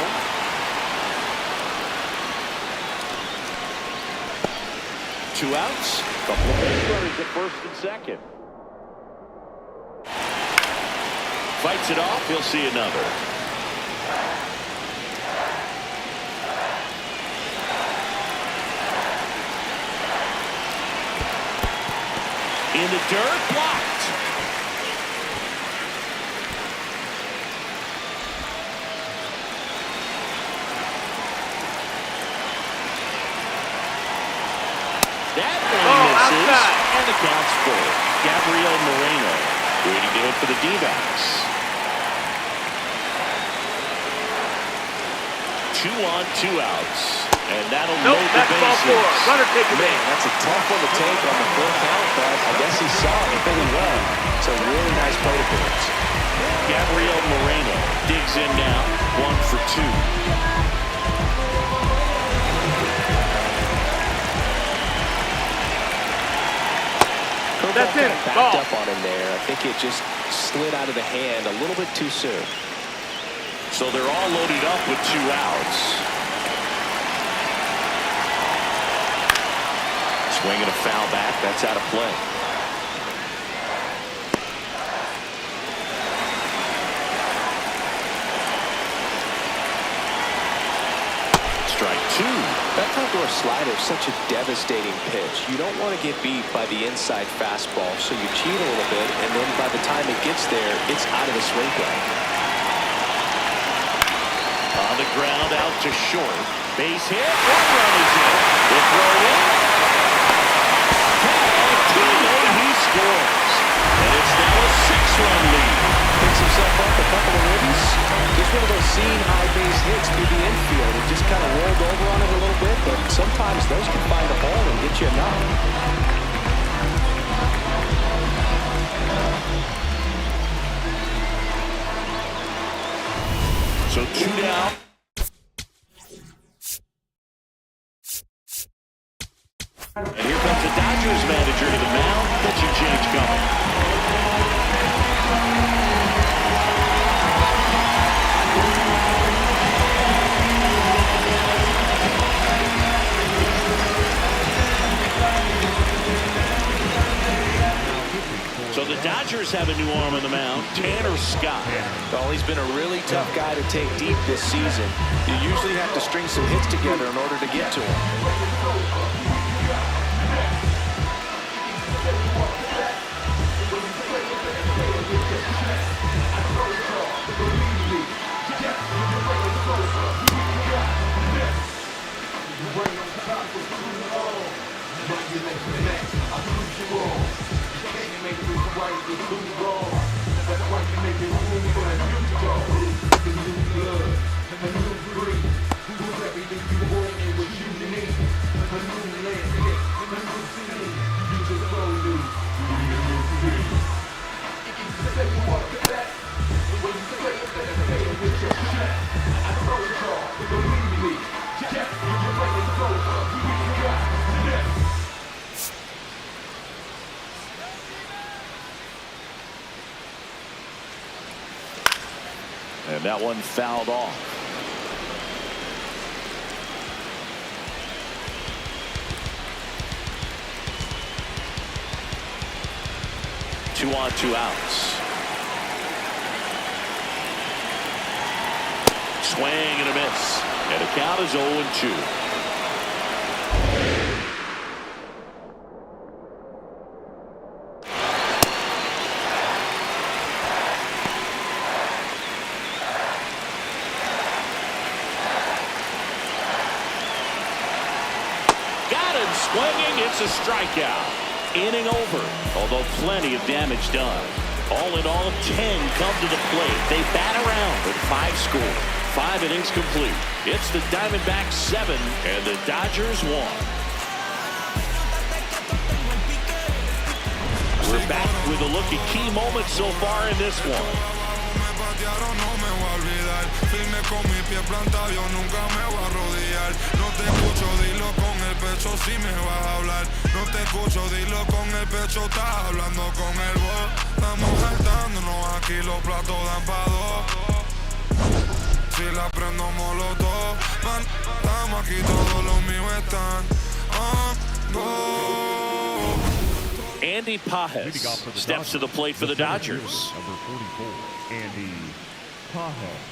[SPEAKER 1] Two outs. Couple of base runners at first and second. Fights it off. He'll see another. In the dirt, blocked. That one misses,
[SPEAKER 3] outside.
[SPEAKER 1] and the count's full. Gabriel Moreno waiting to hit for the D-backs. 2 on, 2 outs, and that'll
[SPEAKER 3] Nope,
[SPEAKER 1] load the
[SPEAKER 3] that's ball
[SPEAKER 1] bases.
[SPEAKER 3] 4. Runner take a
[SPEAKER 2] Man,
[SPEAKER 3] base.
[SPEAKER 2] that's a tough one to take on the full count, but I guess he saw it really well. It's a really nice plate appearance.
[SPEAKER 1] Gabriel Moreno digs in now, 1 for 2.
[SPEAKER 3] That's
[SPEAKER 2] Curveball
[SPEAKER 3] it.
[SPEAKER 2] kind of backed
[SPEAKER 3] Ball.
[SPEAKER 2] up on him there. I think it just slid out of the hand a little bit too soon.
[SPEAKER 1] So they're all loaded up with 2 outs. Swinging a foul back. That's out of play. Strike 2.
[SPEAKER 2] That front-door slider is such a devastating pitch. You don't want to get beat by the inside fastball, so you cheat a little bit, and then by the time it gets there, it's out of the swing play.
[SPEAKER 1] On the ground, out to short. Base hit. 1 run is in. The throw in. Teammate, he scores. And it's now a 6-run lead.
[SPEAKER 2] Picks himself up a couple of ribbies. Just one of those seam high base hits through the infield. It just kind of rolled over on it a little bit, but sometimes those can find a hole and get you enough.
[SPEAKER 1] So 2 down. And here comes the Dodgers manager to the mound. Pitching change coming. So the Dodgers have a new arm on the mound, Tanner Scott.
[SPEAKER 2] Well, he's been a really tough guy to take deep this season. You usually have to string some hits together in order to get to him.
[SPEAKER 1] And that one fouled off. Two on, 2 outs. Swing and a miss. And the count is 0-2. and swinging. It's a strikeout. Inning over, although plenty of damage done. All in all, 10 come to the plate. They bat around with 5 score. 5 innings complete. It's the Diamondbacks 7 and the Dodgers 1. We're back with a look at key moments so far in this one.
[SPEAKER 5] Si la prendo molotov, estamos aquí, todos los míos están.
[SPEAKER 1] Andy Pajes steps to the plate for the Dodgers.
[SPEAKER 4] Number 44, Andy Pajes.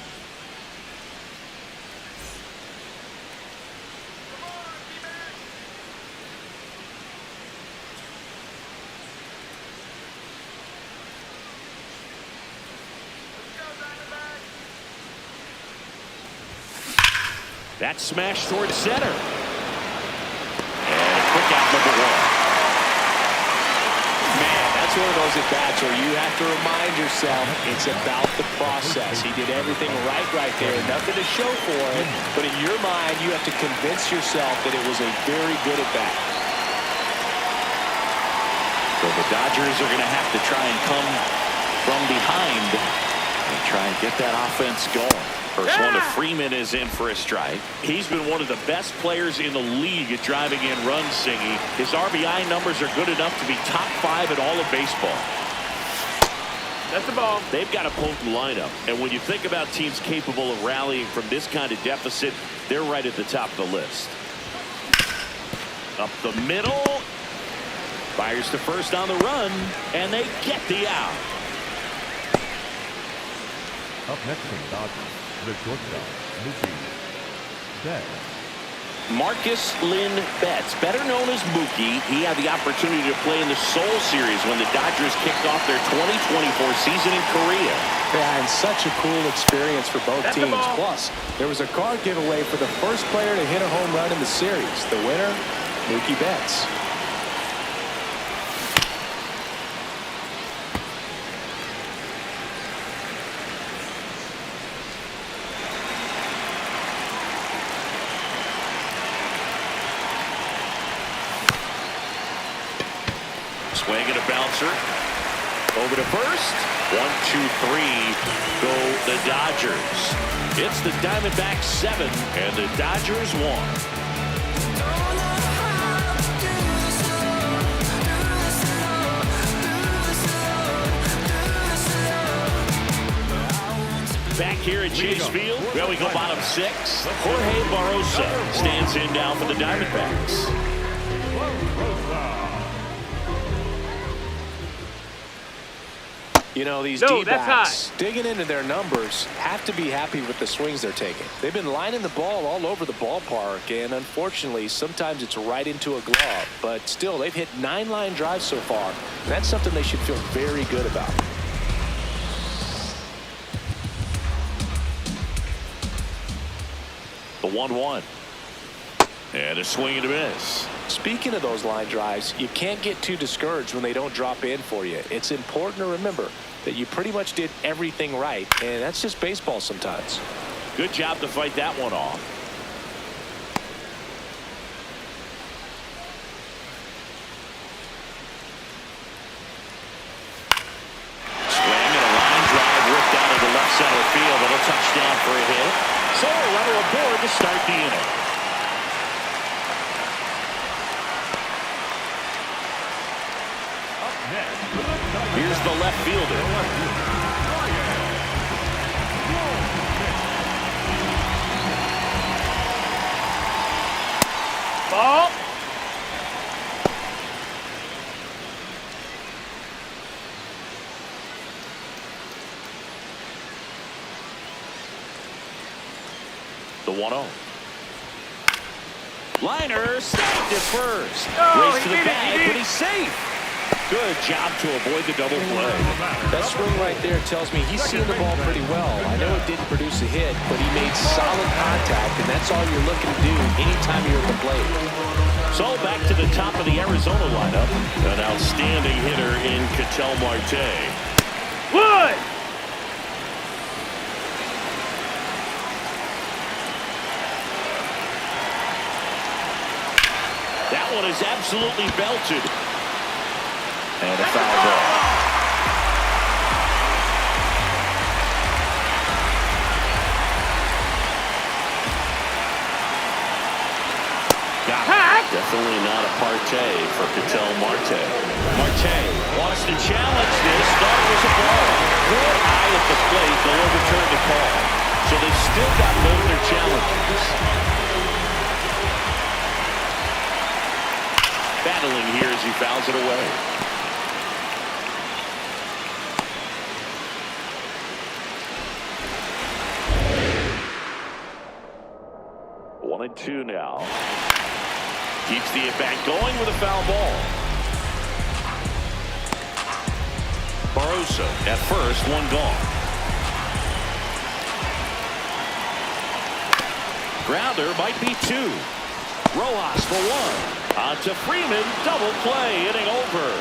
[SPEAKER 1] That smash towards center. And a quick out, number 1.
[SPEAKER 2] Man, that's one of those at-bats where you have to remind yourself it's about the process. He did everything right there. Nothing to show for it. But in your mind, you have to convince yourself that it was a very good at-bat.
[SPEAKER 1] So the Dodgers are going to have to try and come from behind and try and get that offense going. First one to Freeman is in for a strike. He's been one of the best players in the league at driving in runs, Singy. His RBI numbers are good enough to be top 5 in all of baseball.
[SPEAKER 3] That's the ball.
[SPEAKER 1] They've got a potent lineup. And when you think about teams capable of rallying from this kind of deficit, they're right at the top of the list. Up the middle. Fires to first on the run. And they get the out.
[SPEAKER 4] Up next for the Dodgers, the shortstop, Mookie Betts.
[SPEAKER 1] Marcus Lynn Betts, better known as Mookie. He had the opportunity to play in the Seoul Series when the Dodgers kicked off their 2024 season in Korea.
[SPEAKER 2] Yeah, and such a cool experience for both teams. Plus, there was a card giveaway for the first player to hit a home run in the series. The winner, Mookie Betts.
[SPEAKER 1] Swing and a bouncer. Over to first. 1, 2, 3. Go the Dodgers. It's the Diamondbacks 7 and the Dodgers 1. Back here at Chase Field, where we go bottom 6. Jorge Barrosa stands in now for the Diamondbacks.
[SPEAKER 2] You know, these D-backs digging into their numbers have to be happy with the swings they're taking. They've been lining the ball all over the ballpark, and unfortunately, sometimes it's right into a glove. But still, they've hit 9 line drives so far. That's something they should feel very good about.
[SPEAKER 1] The 1-1. And a swing and a miss.
[SPEAKER 2] Speaking of those line drives, you can't get too discouraged when they don't drop in for you. It's important to remember that you pretty much did everything right, and that's just baseball sometimes.
[SPEAKER 1] Good job to fight that one off. Swing and a line drive ripped out of the left center field, but a touchdown for a hit. So a runner aboard to start the inning. Here's the left fielder.
[SPEAKER 3] Ball.
[SPEAKER 1] The 1-0. Liner stopped at first.
[SPEAKER 3] Oh,
[SPEAKER 1] Race to the bag, but he's safe. Good job to avoid the double play.
[SPEAKER 2] That swing right there tells me he's seen the ball pretty well. I know it didn't produce a hit, but he made solid contact, and that's all you're looking to do anytime you're at the plate.
[SPEAKER 1] So So back to the top of the Arizona lineup. An outstanding hitter in Ketel Marte.
[SPEAKER 3] Wood!
[SPEAKER 1] That one is absolutely belted. And a foul ball. Definitely not a partay for Ketel Marte. Marte wants to challenge this. Thought it was a ball. Good eye at the plate. They'll overturn the call. So they've still got both their challenges. Battling here as he fouls it away. One and two now. Keeps the at-bat going with a foul ball. Barroso at first, one gone. Grounder might be two. Rojas for one. On to Freeman, double play, inning over.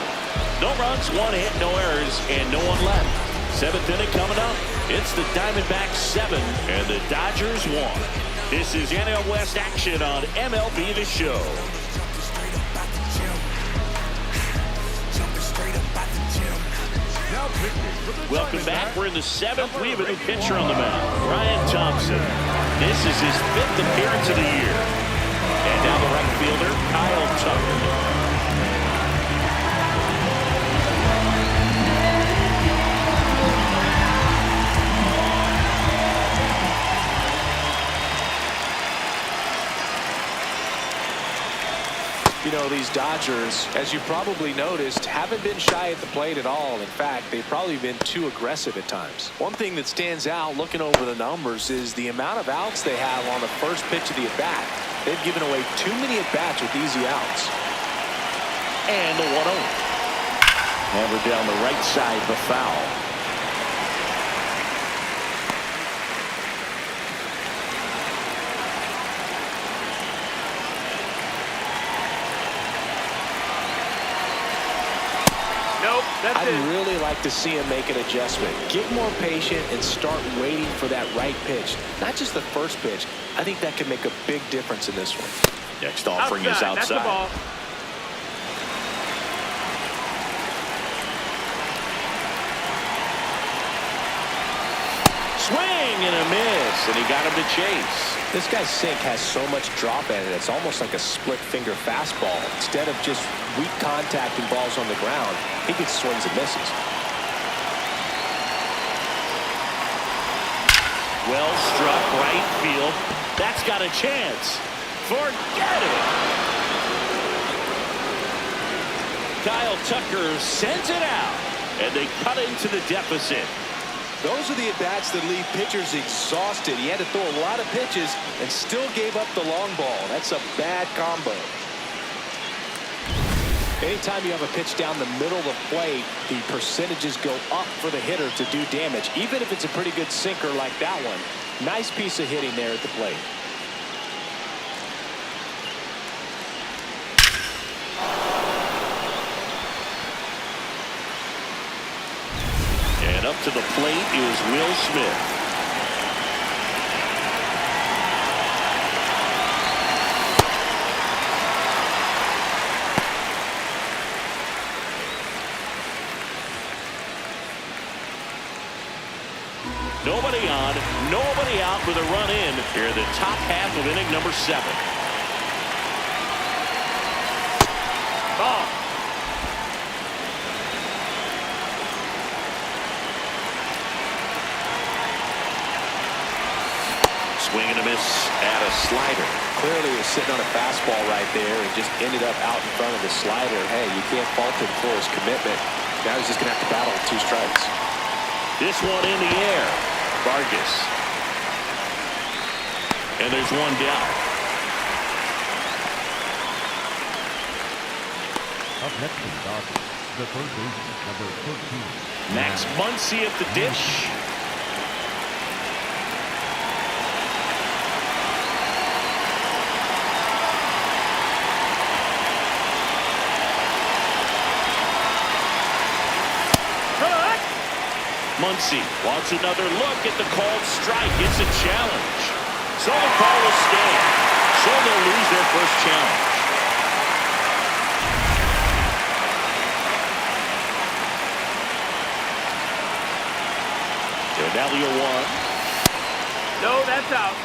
[SPEAKER 1] No runs, one hit, no errors, and no one left. Seventh inning coming up. It's the Diamondbacks 7 and the Dodgers 1. This is NL West action on MLB The Show. Welcome back. We're in the 7th. We have a new pitcher on the mound, Ryan Thompson. This is his 5th appearance of the year. And now the right fielder, Kyle Tucker.
[SPEAKER 2] You know, these Dodgers, as you probably noticed, haven't been shy at the plate at all. In fact, they've probably been too aggressive at times. One thing that stands out looking over the numbers is the amount of outs they have on the first pitch of the at-bat. They've given away too many at-bats with easy outs.
[SPEAKER 1] And the 1-0. Hammered down the right side, the foul.
[SPEAKER 3] That's
[SPEAKER 2] I'd really like to see him make an adjustment. Get more patient and start waiting for that right pitch. Not just the first pitch. I think that could make a big difference in this one.
[SPEAKER 1] Next offering is outside.
[SPEAKER 3] That's the ball.
[SPEAKER 1] Swing and a miss, and he got him to chase.
[SPEAKER 2] This guy's sink has so much drop in it. It's almost like a split finger fastball. Instead of just weak contact and balls on the ground, he gets swings and misses.
[SPEAKER 1] Well struck right field. That's got a chance. Forget it. Kyle Tucker sends it out, and they cut into the deficit.
[SPEAKER 2] Those are the at-bats that leave pitchers exhausted. He had to throw a lot of pitches and still gave up the long ball. That's a bad combo. Anytime you have a pitch down the middle of the plate, the percentages go up for the hitter to do damage, even if it's a pretty good sinker like that one. Nice piece of hitting there at the plate.
[SPEAKER 1] And up to the plate is Will Smith. Nobody on, nobody out with a run in here in the top half of inning number 7. Ball. Swing and a miss at a slider.
[SPEAKER 2] Clearly he was sitting on a fastball right there and just ended up out in front of the slider. Hey, you can't fault him for his commitment. Now he's just going to have to battle with 2 strikes.
[SPEAKER 1] This one in the air. Vargas. And there's one down.
[SPEAKER 4] Up next to the Dodgers, the third baseman, number 13.
[SPEAKER 1] Max Muncy at the dish. Muncy wants another look at the called strike. It's a challenge. So the call will stand. So they'll lose their first challenge. And now the 0-1.
[SPEAKER 3] No, that's out.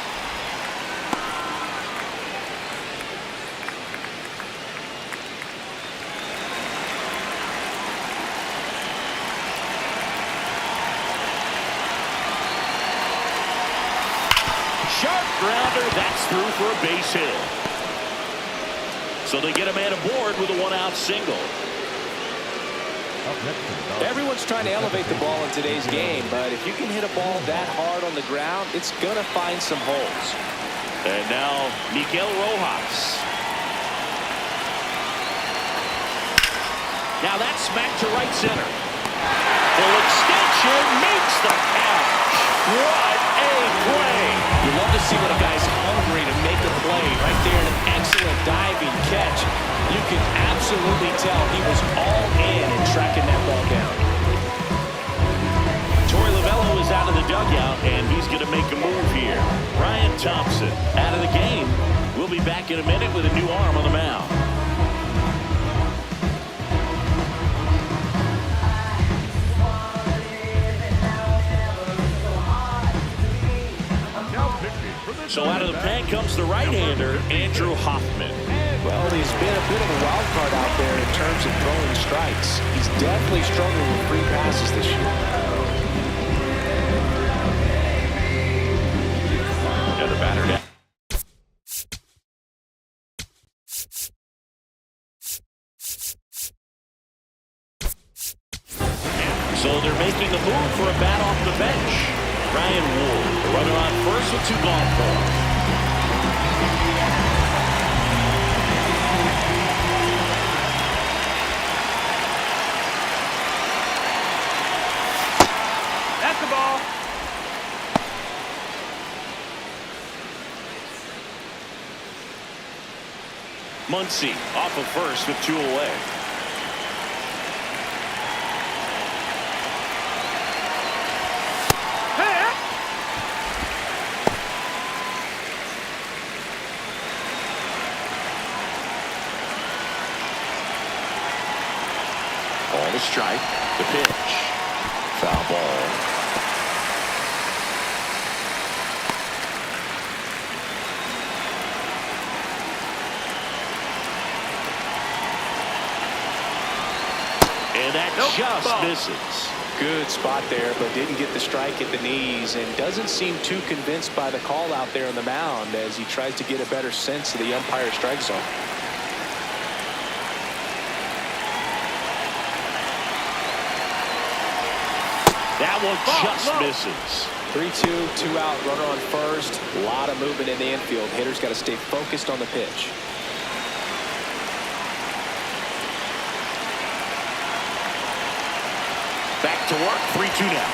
[SPEAKER 1] Sharp grounder. That's through for a base hit. So they get a man aboard with a 1-out single.
[SPEAKER 2] Everyone's trying to elevate the ball in today's game, but if you can hit a ball that hard on the ground, it's going to find some holes.
[SPEAKER 1] And now Miguel Rojas. Now that's smacked to right center. Full extension makes the catch. What a play.
[SPEAKER 2] You love to see when a guy's hungry to make a play. Right there, an excellent diving catch. You can absolutely tell he was all in tracking that ball down.
[SPEAKER 1] Torey Lovullo is out of the dugout, and he's going to make a move here. Ryan Thompson out of the game. We'll be back in a minute with a new arm on the mound. So out of the pen comes the right-hander, Andrew Hoffman.
[SPEAKER 2] Well, he's been a bit of a wild card out there in terms of throwing strikes. He's definitely struggling with free passes this year.
[SPEAKER 1] Got a batter now. So they're making a move for a bat off the bench. Ryan Wool, the runner on first with 2 gone for him.
[SPEAKER 3] That's the ball.
[SPEAKER 1] Muncy off of first with 2 away. Ball to strike. The pitch. Foul ball. And that just misses.
[SPEAKER 2] Good spot there, but didn't get the strike at the knees and doesn't seem too convinced by the call out there on the mound as he tries to get a better sense of the umpire strike zone.
[SPEAKER 1] That one just misses.
[SPEAKER 2] 3-2, 2 out, runner on first. A lot of movement in the infield. Hitter's got to stay focused on the pitch.
[SPEAKER 1] Back to work, 3-2 now.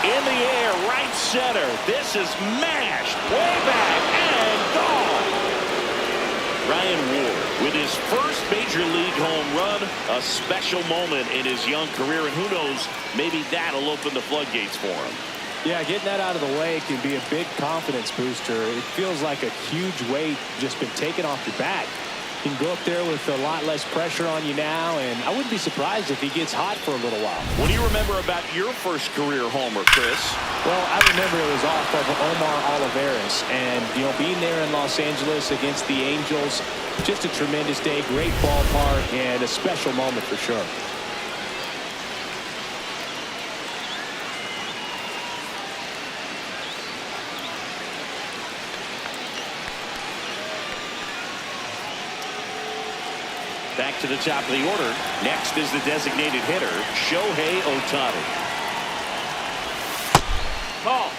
[SPEAKER 1] In the air, right center. This is mashed way back and gone. Ryan Ward with his first major league home run, a special moment in his young career, and who knows, maybe that'll open the floodgates for him.
[SPEAKER 2] Yeah, getting that out of the way can be a big confidence booster. It feels like a huge weight just been taken off your back. You can go up there with a lot less pressure on you now, and I wouldn't be surprised if he gets hot for a little while.
[SPEAKER 1] What do you remember about your first career homer, Chris?
[SPEAKER 2] Well, I remember it was off of Omar Olivares, and, you know, being there in Los Angeles against the Angels, just a tremendous day, great ballpark, and a special moment for sure.
[SPEAKER 1] Back to the top of the order. Next is the designated hitter, Shohei Ohtani.
[SPEAKER 3] Ball.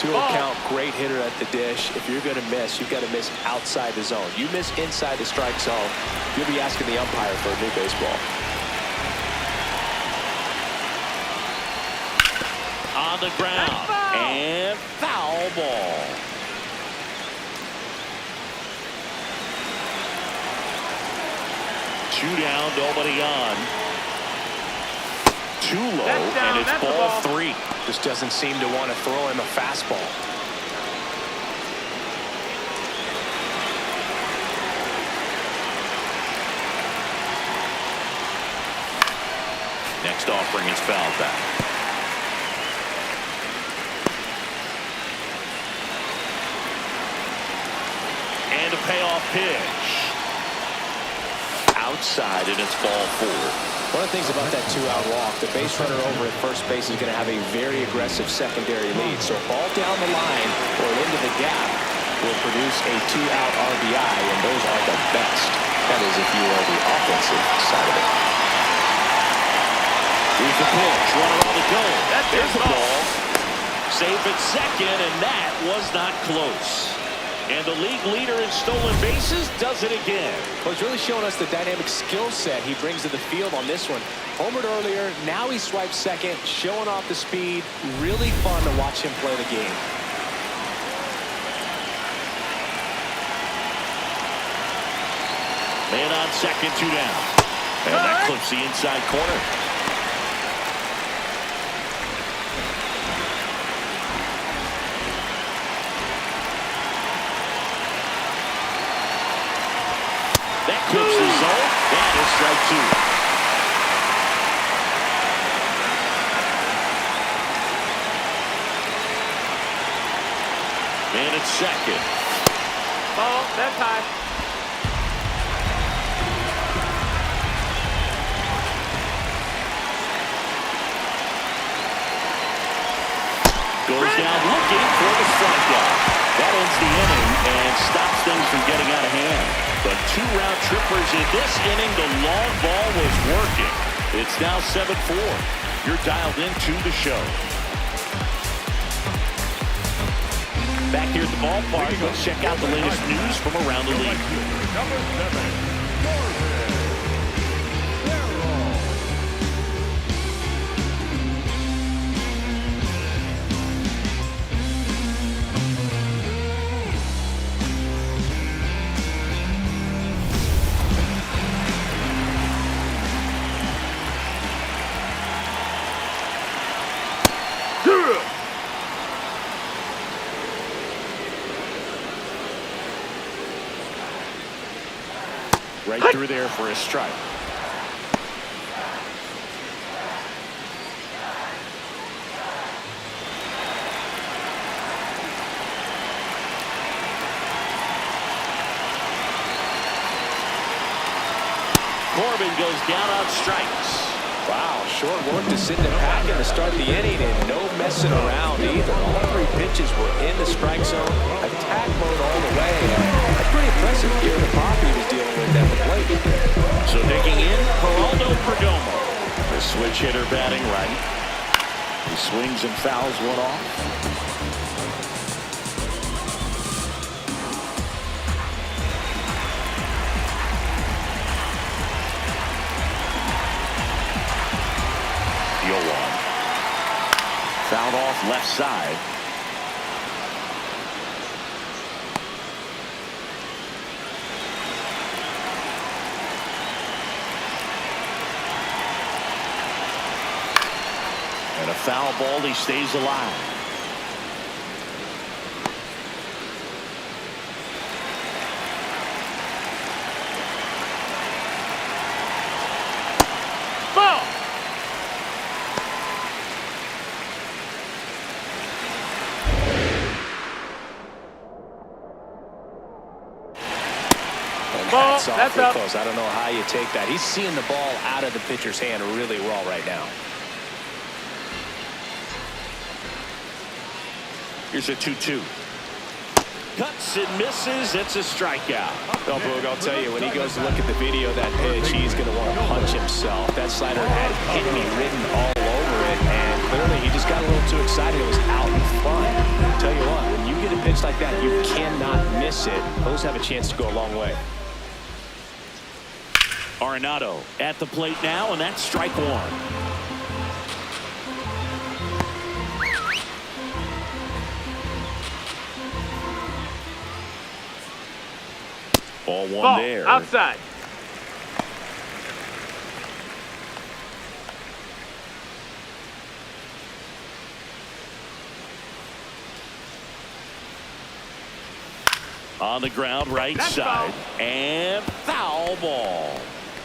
[SPEAKER 2] Count, great hitter at the dish. If you're going to miss, you've got to miss outside the zone. You miss inside the strike zone, you'll be asking the umpire for a new baseball.
[SPEAKER 1] on the ground. And foul ball. Two down, nobody on. Too low, and it's ball 3.
[SPEAKER 2] Just doesn't seem to want to throw him a fastball.
[SPEAKER 1] Next offering is fouled back. And a payoff pitch. Outside, and it's ball 4.
[SPEAKER 2] One of the things about that 2-out walk, the base runner over at first base is going to have a very aggressive secondary lead. So a ball down the line or into the gap will produce a 2-out RBI, and those are the best. That is if you are the offensive side of it.
[SPEAKER 1] Here's the pitch, runner on the go. There's the ball. Safe at second, and that was not close. And the league leader in stolen bases does it again.
[SPEAKER 2] Well, he's really showing us the dynamic skill set he brings to the field on this one. Homered earlier, now he swipes second, showing off the speed. Really fun to watch him play the game.
[SPEAKER 1] Man on second, 2 down. And that clips the inside corner. That clips the zone. That is strike 2. Man at second.
[SPEAKER 3] Ball, that's high.
[SPEAKER 1] Goes down looking for the strikeout. That ends the inning and stops things from getting out of hand. But 2-round trippers in this inning. The long ball was working. It's now 7-4. You're dialed into the show. Back here at the ballpark, let's check out the latest news from around the league.
[SPEAKER 4] Number 7,
[SPEAKER 1] Right through there for a strike. Corbin goes down on strikes.
[SPEAKER 2] Wow, short work to sit in the pack and to start the inning, and no messing around either. All 3 pitches were in the strike zone, attack mode all the way. That's pretty impressive given the pop he was dealing with at the plate.
[SPEAKER 1] So digging in, Geraldo Perdomo. The switch hitter batting right. He swings and fouls one off. Fouled off left side. And a foul ball, he stays alive.
[SPEAKER 3] Ball.
[SPEAKER 2] That's awfully close. I don't know how you take that. He's seeing the ball out of the pitcher's hand really well right now.
[SPEAKER 1] Here's a 2-2. Cuts and misses. It's a strikeout.
[SPEAKER 2] Well, Boog, I'll tell you, when he goes to look at the video of that pitch, he's going to want to punch himself. That slider had hit me written all over it, and clearly he just got a little too excited. It was out in front. I'll tell you what, when you get a pitch like that, you cannot miss it. Those have a chance to go a long way.
[SPEAKER 1] Arenado at the plate now, and that's strike 1. Ball one
[SPEAKER 3] Ball,
[SPEAKER 1] there.
[SPEAKER 3] outside.
[SPEAKER 1] On the ground, right
[SPEAKER 3] That's
[SPEAKER 1] side.
[SPEAKER 3] foul.
[SPEAKER 1] And foul ball.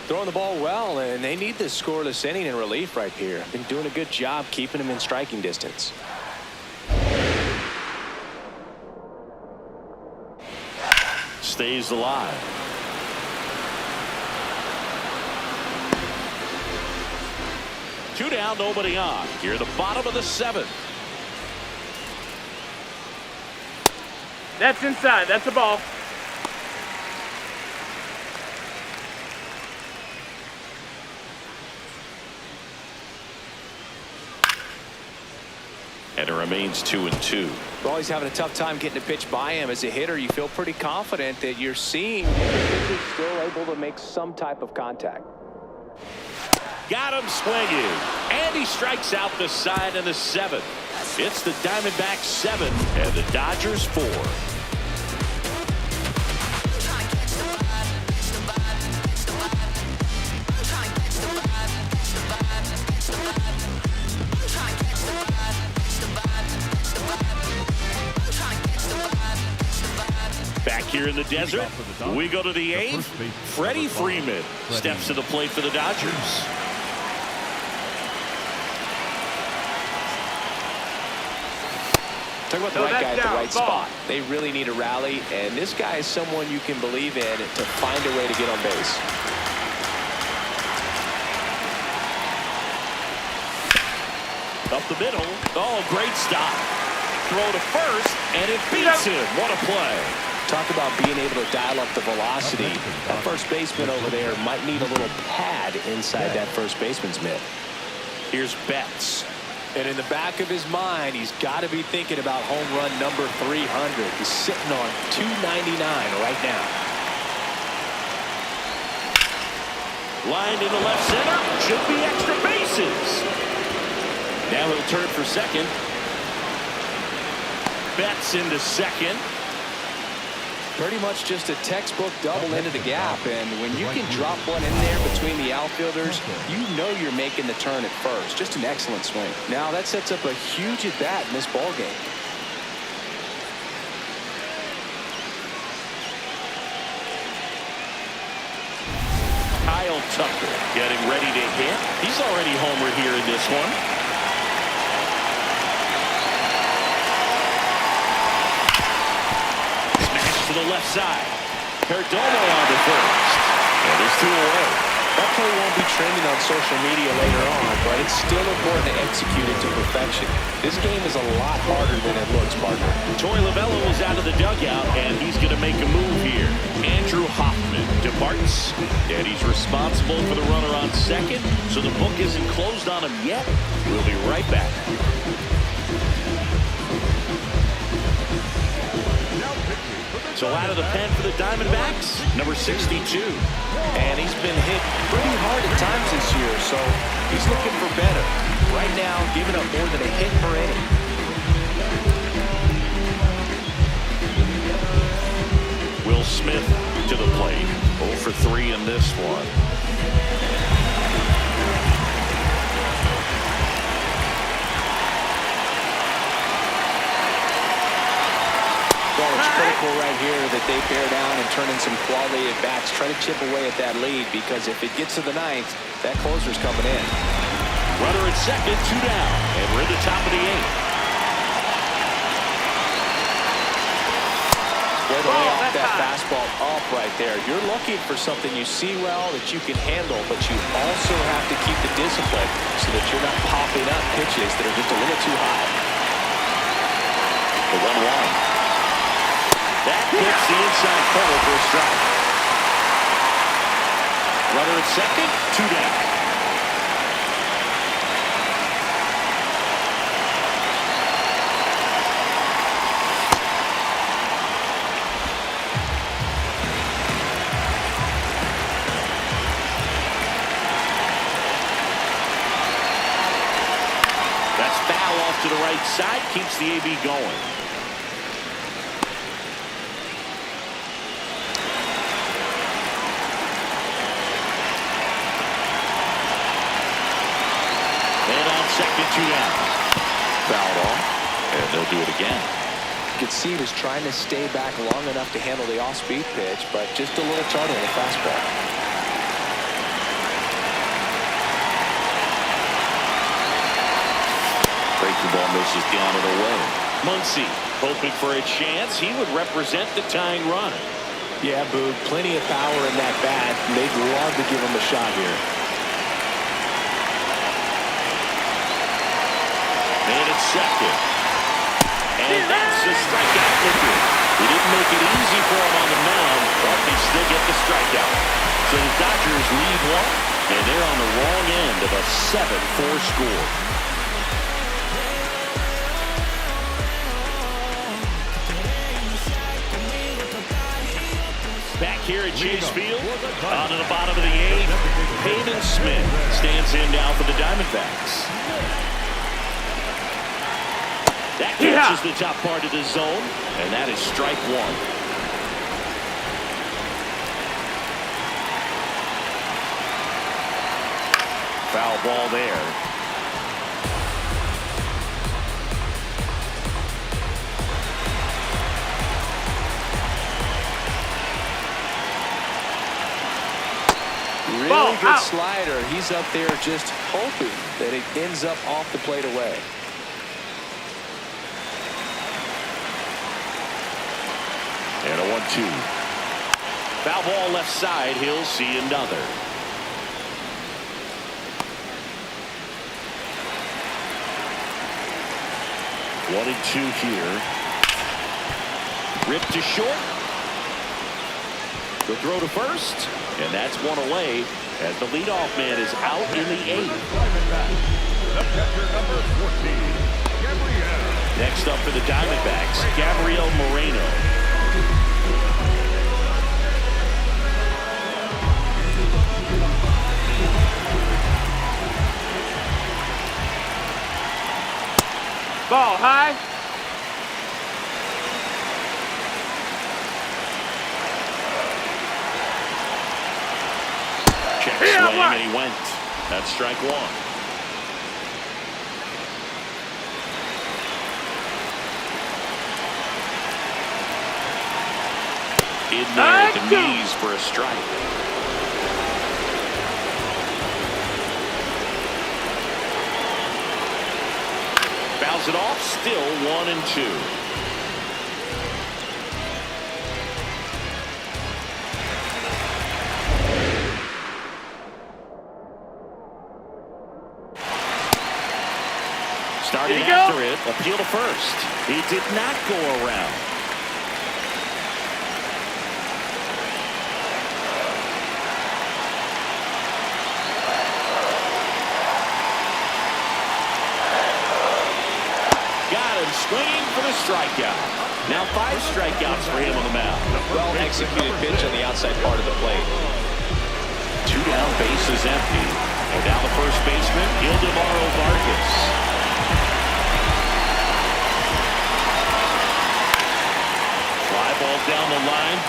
[SPEAKER 2] Throwing the ball well, and they need this scoreless inning in relief right here. Been doing a good job keeping him in striking distance.
[SPEAKER 1] Stays alive. Two down, nobody on. Here, the bottom of the seventh.
[SPEAKER 3] That's inside. That's a ball.
[SPEAKER 1] And it remains 2-2.
[SPEAKER 2] Well, he's having a tough time getting a pitch by him. As a hitter, you feel pretty confident that you're seeing pitchers still able to make some type of contact.
[SPEAKER 1] Got him swinging. And he strikes out the side of the seventh. It's the Diamondbacks 7 and the Dodgers 4. Back here in the desert, we go to the 8th. Freddie Freeman steps to the plate for the Dodgers.
[SPEAKER 2] Talk about the right guy at the right spot. They really need a rally, and this guy is someone you can believe in to find a way to get on base.
[SPEAKER 1] Up the middle. Oh, great stop. Throw to first, and it beats him. What a play.
[SPEAKER 2] Talk about being able to dial up the velocity. That first baseman over there might need a little pad inside that first baseman's mitt.
[SPEAKER 1] Here's Betts.
[SPEAKER 2] And in the back of his mind, he's got to be thinking about home run number 300. He's sitting on 299 right now.
[SPEAKER 1] Lined into left center. Should be extra bases. Now he'll turn for second. Betts into second.
[SPEAKER 2] Pretty much just a textbook double into the gap, and when you can drop one in there between the outfielders, you know you're making the turn at first. Just an excellent swing. Now that sets up a huge at bat in this ball game.
[SPEAKER 1] Kyle Tucker getting ready to hit. He's already homered here in this one. To the left side. Perdomo on the first. And there's 2 away.
[SPEAKER 2] That play won't be trending on social media later on, but it's still important to execute it to perfection. This game is a lot harder than it looks, partner.
[SPEAKER 1] Torey Lovullo is out of the dugout, and he's going to make a move here. Andrew Hoffman departs, and he's responsible for the runner on second, so the book isn't closed on him yet. We'll be right back. So out of the pen for the Diamondbacks, number 62.
[SPEAKER 2] And he's been hit pretty hard at times this year, so he's looking for better. Right now, giving up more than a hit per inning.
[SPEAKER 1] Will Smith to the plate. 0 for 3 in this one.
[SPEAKER 2] It's critical right here that they bear down and turn in some quality at bats. Try to chip away at that lead, because if it gets to the 9th, that closer's coming in.
[SPEAKER 1] Runner at second, 2 down, and we're at the top of the 8th.
[SPEAKER 2] Square the way off that fastball up right there. You're looking for something you see well that you can handle, but you also have to keep the discipline so that you're not popping up pitches that are just a little too high.
[SPEAKER 1] The 1-1. That hits the inside corner for a strike. Runner at second, 2 down. That's foul off to the right side, keeps the AB going. 2 down. Fouled off, and they'll do it again.
[SPEAKER 2] You could see he was trying to stay back long enough to handle the off-speed pitch, but just a little tardy on the fastball.
[SPEAKER 1] Breaking ball misses down and away. Muncy hoping for a chance. He would represent the tying run.
[SPEAKER 2] Yeah, Boog, plenty of power in that bat. They'd love to give him a shot here.
[SPEAKER 1] And it's second. And that's a strikeout victory. He didn't make it easy for him on the mound, but they still get the strikeout. So the Dodgers lead 1, and they're on the wrong end of a 7-4 score. Back here at Chase Field, on to the bottom of the 8th, Pavin Smith stands in now for the Diamondbacks. That catches the top part of the zone, and that is strike 1. Foul ball there.
[SPEAKER 2] Really good slider. He's up there just hoping that it ends up off the plate away.
[SPEAKER 1] And a 1-2. Foul ball left side. He'll see another. One and 2 here. Ripped to short. The throw to first, and that's one away as the leadoff man is out in the 8th. Next up for the Diamondbacks, Gabriel Moreno.
[SPEAKER 3] Ball high.
[SPEAKER 1] Check swing, and he went. That's strike 1. In there at the knees for a strike. Fouls it off, still 1 and 2. Starting after it, appeal to first. He did not go around. Got him swinging for the strikeout. Now 5 strikeouts for him on the mound.
[SPEAKER 2] Well executed pitch on the outside part of the plate.
[SPEAKER 1] 2 down, bases empty. And now the first baseman, Ildemaro Vargas. Fly ball down the line.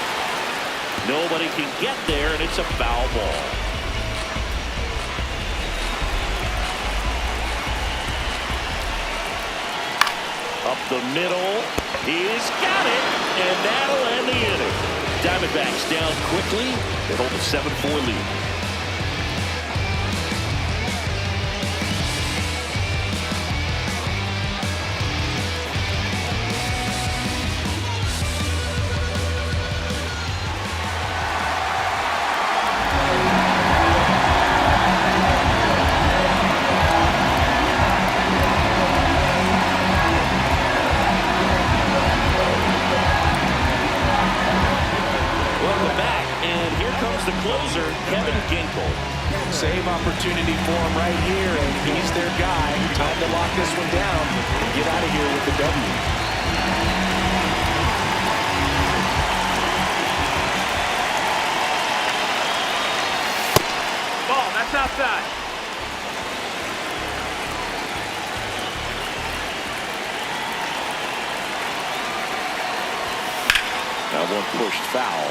[SPEAKER 1] Nobody can get there, and it's a foul ball. Up the middle. He's got it, and that'll end the inning. Diamondbacks down quickly. They hold a 7-4 lead.
[SPEAKER 2] Save opportunity for him right here, and he's their guy. Time to lock this one down and get out of here with the W.
[SPEAKER 3] Ball, that's outside.
[SPEAKER 1] That one pushed foul.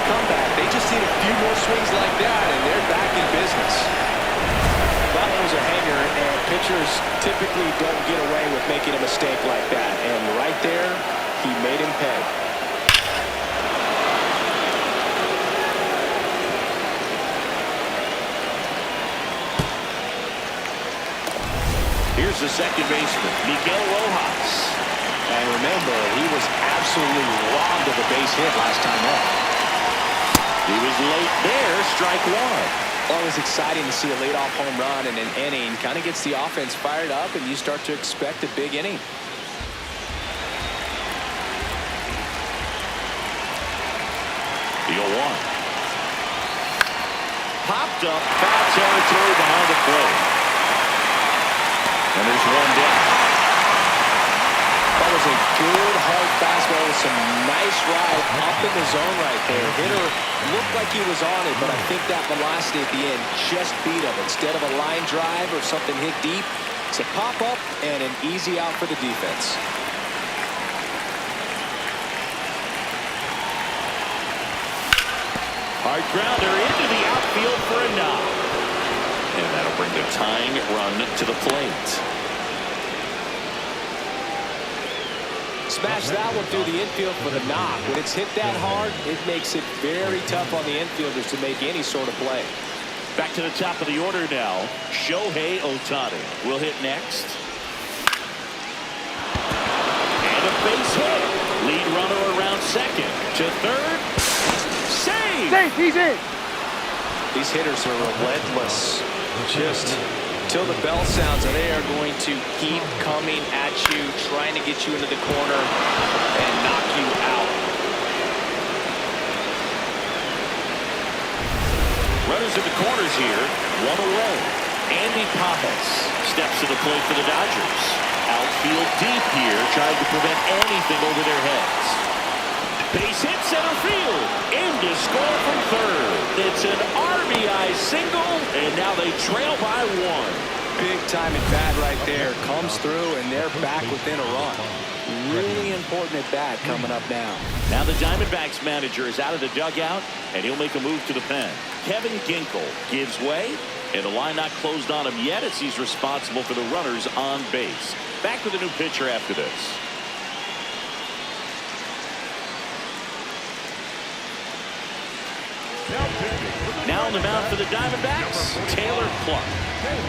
[SPEAKER 2] comeback. They just need a few more swings like that, and they're back in business. That one was a hanger, and pitchers typically don't get away with making a mistake like that. And right there, he made him pay.
[SPEAKER 1] Here's the second baseman, Miguel Rojas.
[SPEAKER 2] And remember, he was absolutely robbed of a base hit last time up.
[SPEAKER 1] He was late there, strike one.
[SPEAKER 2] Always exciting to see a leadoff home run in an inning. Kind of gets the offense fired up, and you start to expect a big inning.
[SPEAKER 1] The 0-1. Popped up, foul territory behind the plate. And there's one down.
[SPEAKER 2] That was a good hard fastball with some nice ride up in the zone right there. Hitter looked like he was on it, but I think that velocity at the end just beat him. Instead of a line drive or something hit deep, it's a pop up and an easy out for the defense.
[SPEAKER 1] Hard grounder into the outfield for a knock. And that'll bring the tying run to the plate.
[SPEAKER 2] Smash that one through the infield for the knock. When it's hit that hard, it makes it very tough on the infielders to make any sort of play.
[SPEAKER 1] Back to the top of the order now. Shohei Ohtani will hit next. And a base hit. Lead runner around second. To third. Save!
[SPEAKER 3] Safe, he's in.
[SPEAKER 2] These hitters are relentless. Just till the bell sounds, they are going to keep coming at you, trying to get you into the corner and knock you out.
[SPEAKER 1] Runners at the corners here. One away. Andy Pajas steps to the plate for the Dodgers. Outfield deep here, trying to prevent anything over their heads. Base hit center field. In to score from third. It's an RBI single, and now they trail by one.
[SPEAKER 2] Big time at bat right there. Comes through, and they're back within a run. Really important at bat coming up now.
[SPEAKER 1] Now the Diamondbacks manager is out of the dugout, and he'll make a move to the pen. Kevin Ginkel gives way, and the line not closed on him yet as he's responsible for the runners on base. Back with a new pitcher after this. Now on the mound for the Diamondbacks, Taylor Clark.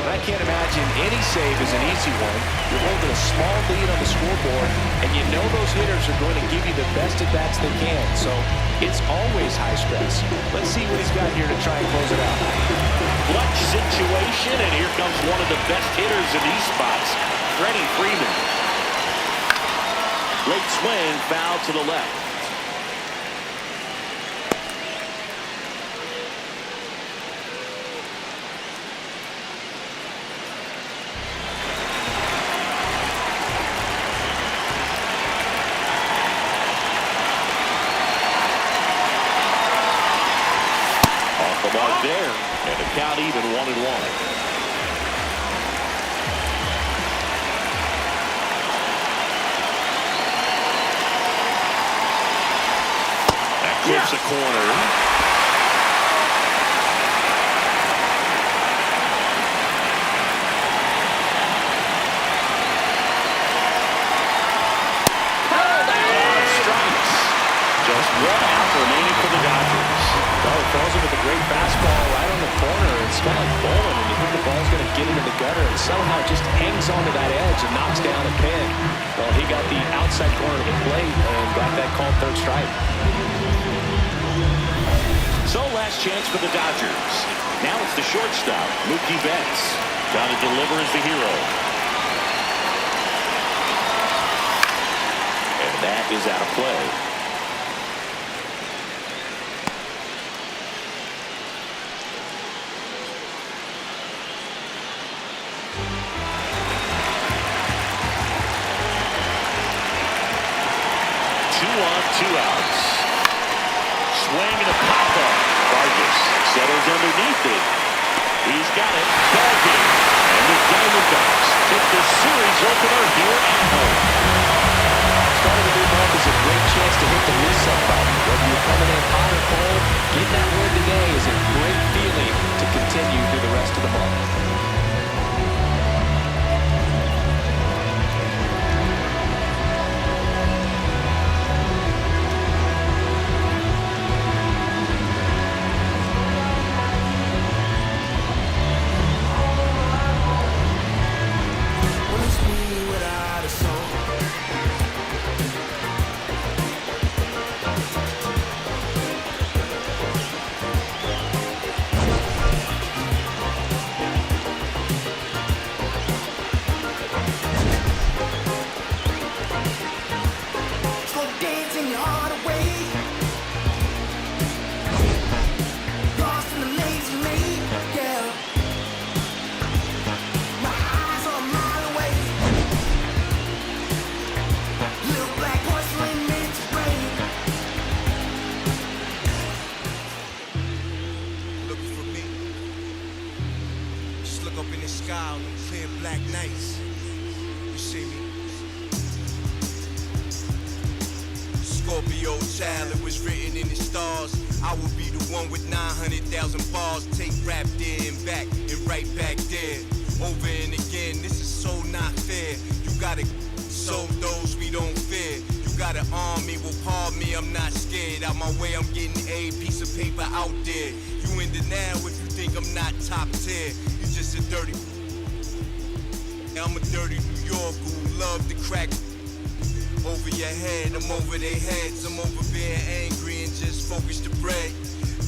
[SPEAKER 2] I can't imagine any save is an easy one. You're holding a small lead on the scoreboard, and you know those hitters are going to give you the best at-bats they can. So it's always high stress. Let's see what he's got here to try and close it out.
[SPEAKER 1] Clutch situation, and here comes one of the best hitters in these spots, Freddie Freeman. Late swing, foul to the left. There, and the count even 1-1. That clips a corner. Just one out remaining for the Dodgers.
[SPEAKER 2] Well, it throws him with a great fastball right on the corner. It's kind of like bowling, and you think the ball's going to get into the gutter, and somehow just hangs onto that edge and knocks down a pin. Well, he got the outside corner of the plate and got that called third strike.
[SPEAKER 1] So last chance for the Dodgers. Now it's the shortstop, Mookie Betts. Got to deliver as the hero. And that is out of play. Two outs. Swing and a pop-up. Vargas settles underneath it. He's got it. Ball game. And the Diamondbacks take the series opener here at home.
[SPEAKER 2] Starting the new month is a great chance to hit the reset button. Whether you're coming in hot or cold,
[SPEAKER 6] around them clear black nights. You see me? Scorpio child, it was written in the stars. I will be the one with 900,000 bars. Take rap there and back and right back there. Over and again, this is so not fair. You gotta sow those we don't fear. You gotta arm me, well pardon me, I'm not scared. Out my way, I'm getting a piece of paper out there. You in the now if you think I'm not top tier. You just a dirty. I'm a dirty New Yorker who love to crack over your head. I'm over their heads. I'm over being angry and just focus the bread.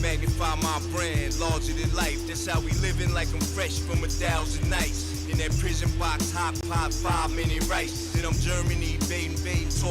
[SPEAKER 6] Magnify my brand, larger than life. That's how we living, like I'm fresh from 1,000 nights. In that prison box, hot pot, 5-minute rice. Then I'm Germany, baiting,